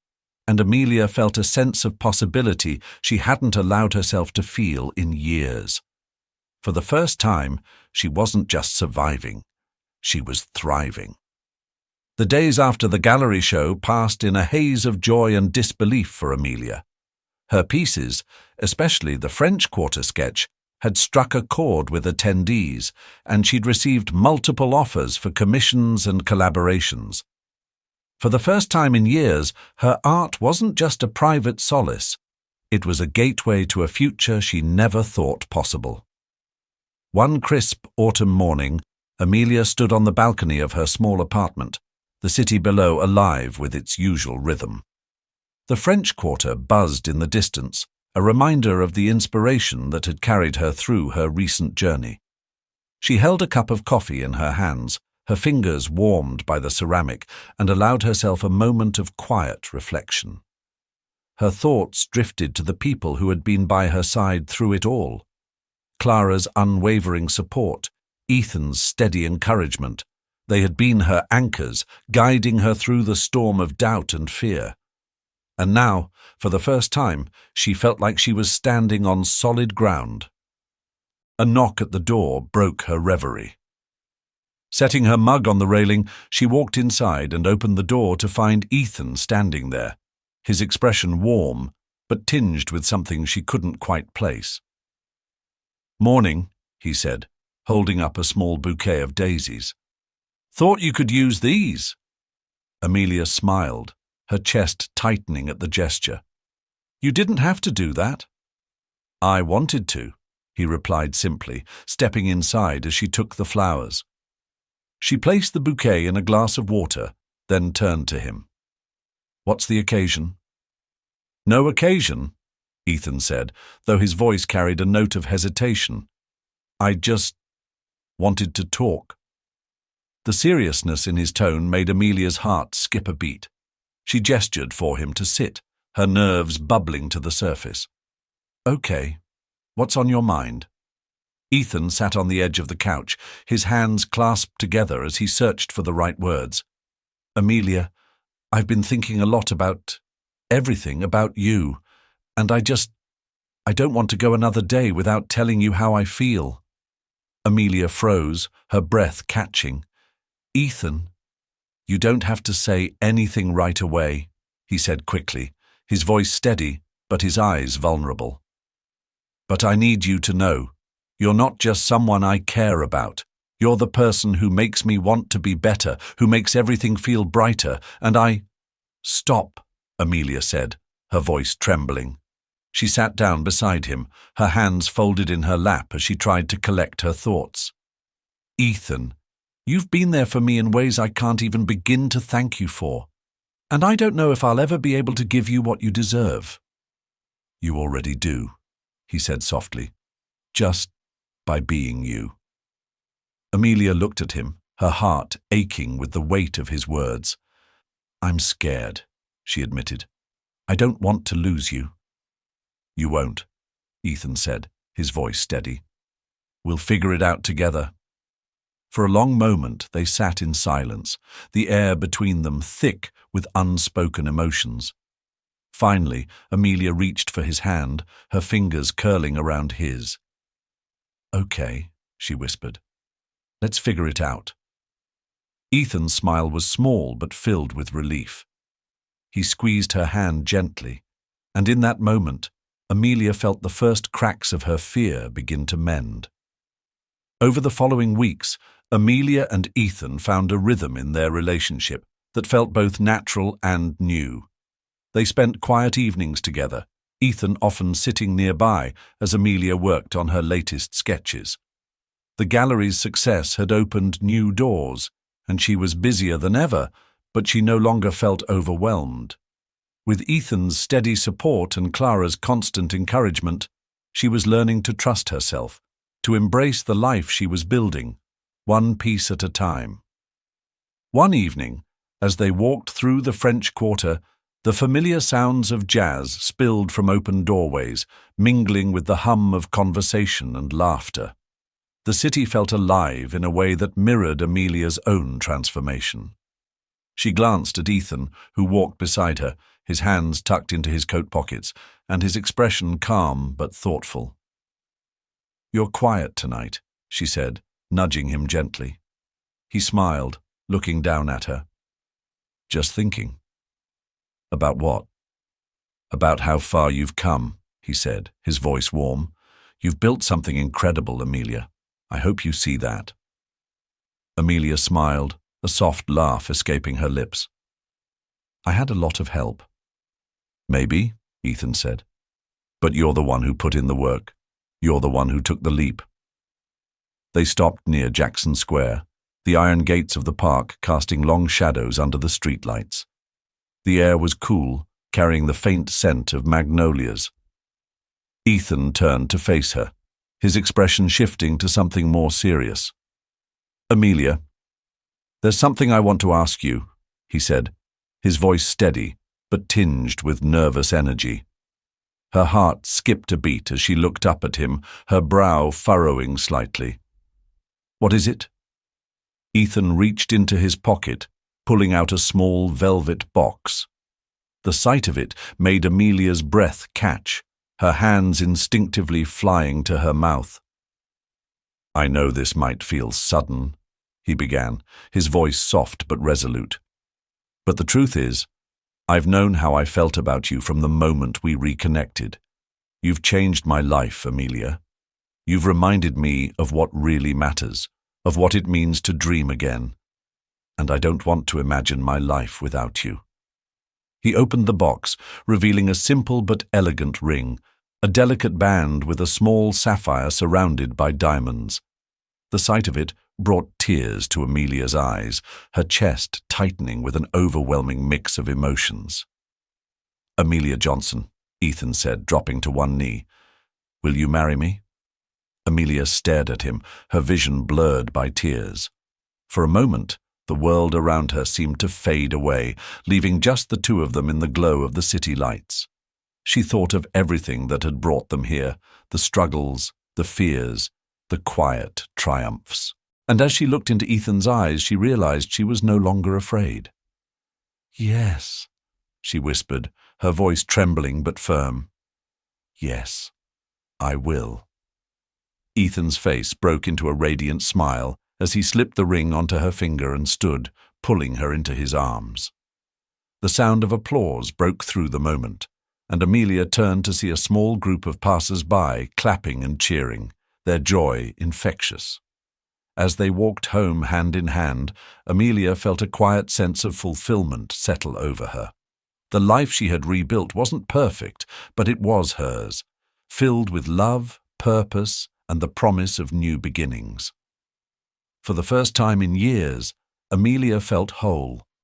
and Amelia felt a sense of possibility she hadn't allowed herself to feel in years. For the first time, she wasn't just surviving, she was thriving. The days after the gallery show passed in a haze of joy and disbelief for Amelia. Her pieces, especially the French Quarter sketch, had struck a chord with attendees, and she'd received multiple offers for commissions and collaborations. For the first time in years, her art wasn't just a private solace. It was a gateway to a future she never thought possible. One crisp autumn morning, Amelia stood on the balcony of her small apartment, the city below alive with its usual rhythm. The French Quarter buzzed in the distance, a reminder of the inspiration that had carried her through her recent journey. She held a cup of coffee in her hands, her fingers warmed by the ceramic, and allowed herself a moment of quiet reflection. her thoughts drifted to the people who had been by her side through it all. Clara's unwavering support, Ethan's steady encouragement. They had been her anchors, guiding her through the storm of doubt and fear. And now, for the first time, she felt like she was standing on solid ground. A knock at the door broke her reverie. Setting her mug on the railing, she walked inside and opened the door to find Ethan standing there, his expression warm, but tinged with something she couldn't quite place. "Morning," he said, holding up a small bouquet of daisies. "Thought you could use these." Amelia smiled, her chest tightening at the gesture. "You didn't have to do that." "I wanted to," he replied simply, stepping inside as she took the flowers. She placed the bouquet in a glass of water, then turned to him. "What's the occasion?" "No occasion," Ethan said, though his voice carried a note of hesitation. "I just wanted to talk." The seriousness in his tone made Amelia's heart skip a beat. She gestured for him to sit, her nerves bubbling to the surface. "Okay, what's on your mind?" Ethan sat on the edge of the couch, his hands clasped together as he searched for the right words. "Amelia, I've been thinking a lot about everything about you, and I don't want to go another day without telling you how I feel." Amelia froze, her breath catching. "Ethan, you don't have to say anything right away," he said quickly, his voice steady, but his eyes vulnerable. "But I need you to know. You're not just someone I care about. You're the person who makes me want to be better, who makes everything feel brighter, and I—" "Stop," Amelia said, her voice trembling. She sat down beside him, her hands folded in her lap as she tried to collect her thoughts. "Ethan, you've been there for me in ways I can't even begin to thank you for. And I don't know if I'll ever be able to give you what you deserve." "You already do," he said softly. "Just by being you." Amelia looked at him, her heart aching with the weight of his words. "I'm scared," she admitted. "I don't want to lose you." "You won't," Ethan said, his voice steady. "We'll figure it out together." For a long moment they sat in silence, the air between them thick with unspoken emotions. Finally, Amelia reached for his hand, her fingers curling around his. "Okay," she whispered. "Let's figure it out." Ethan's smile was small but filled with relief. He squeezed her hand gently, and in that moment, Amelia felt the first cracks of her fear begin to mend. Over the following weeks, Amelia and Ethan found a rhythm in their relationship that felt both natural and new. They spent quiet evenings together, Ethan often sitting nearby as Amelia worked on her latest sketches. The gallery's success had opened new doors, and she was busier than ever, but she no longer felt overwhelmed. With Ethan's steady support and Clara's constant encouragement, she was learning to trust herself, to embrace the life she was building, one piece at a time. One evening, as they walked through the French Quarter, the familiar sounds of jazz spilled from open doorways, mingling with the hum of conversation and laughter. The city felt alive in a way that mirrored Amelia's own transformation. She glanced at Ethan, who walked beside her, his hands tucked into his coat pockets, and his expression calm but thoughtful. "You're quiet tonight," she said, nudging him gently. He smiled, looking down at her. "Just thinking." "About what?" "About how far you've come," he said, his voice warm. "You've built something incredible, Amelia. I hope you see that." Amelia smiled, a soft laugh escaping her lips. "I had a lot of help." "Maybe," Ethan said. "But you're the one who put in the work. You're the one who took the leap." They stopped near Jackson Square, the iron gates of the park casting long shadows under the streetlights. The air was cool, carrying the faint scent of magnolias. Ethan turned to face her, his expression shifting to something more serious. "Amelia, there's something I want to ask you," he said, his voice steady, but tinged with nervous energy. Her heart skipped a beat as she looked up at him, her brow furrowing slightly. "What is it?" Ethan reached into his pocket, pulling out a small velvet box. The sight of it made Amelia's breath catch, her hands instinctively flying to her mouth. "I know this might feel sudden," he began, his voice soft but resolute. "But the truth is, I've known how I felt about you from the moment we reconnected. You've changed my life, Amelia. You've reminded me of what really matters, of what it means to dream again. And I don't want to imagine my life without you." He opened the box, revealing a simple but elegant ring, a delicate band with a small sapphire surrounded by diamonds. The sight of it brought tears to Amelia's eyes, her chest tightening with an overwhelming mix of emotions. "Amelia Johnson," Ethan said, dropping to one knee, "will you marry me?" Amelia stared at him, her vision blurred by tears. For a moment, the world around her seemed to fade away, leaving just the two of them in the glow of the city lights. She thought of everything that had brought them here, the struggles, the fears, the quiet triumphs. And as she looked into Ethan's eyes, she realized she was no longer afraid. "Yes," she whispered, her voice trembling but firm. "Yes, I will." Ethan's face broke into a radiant smile as he slipped the ring onto her finger and stood, pulling her into his arms. The sound of applause broke through the moment, and Amelia turned to see a small group of passers-by clapping and cheering, their joy infectious. As they walked home hand in hand, Amelia felt a quiet sense of fulfillment settle over her. The life she had rebuilt wasn't perfect, but it was hers, filled with love, purpose, and the promise of new beginnings. For the first time in years, Amelia felt whole,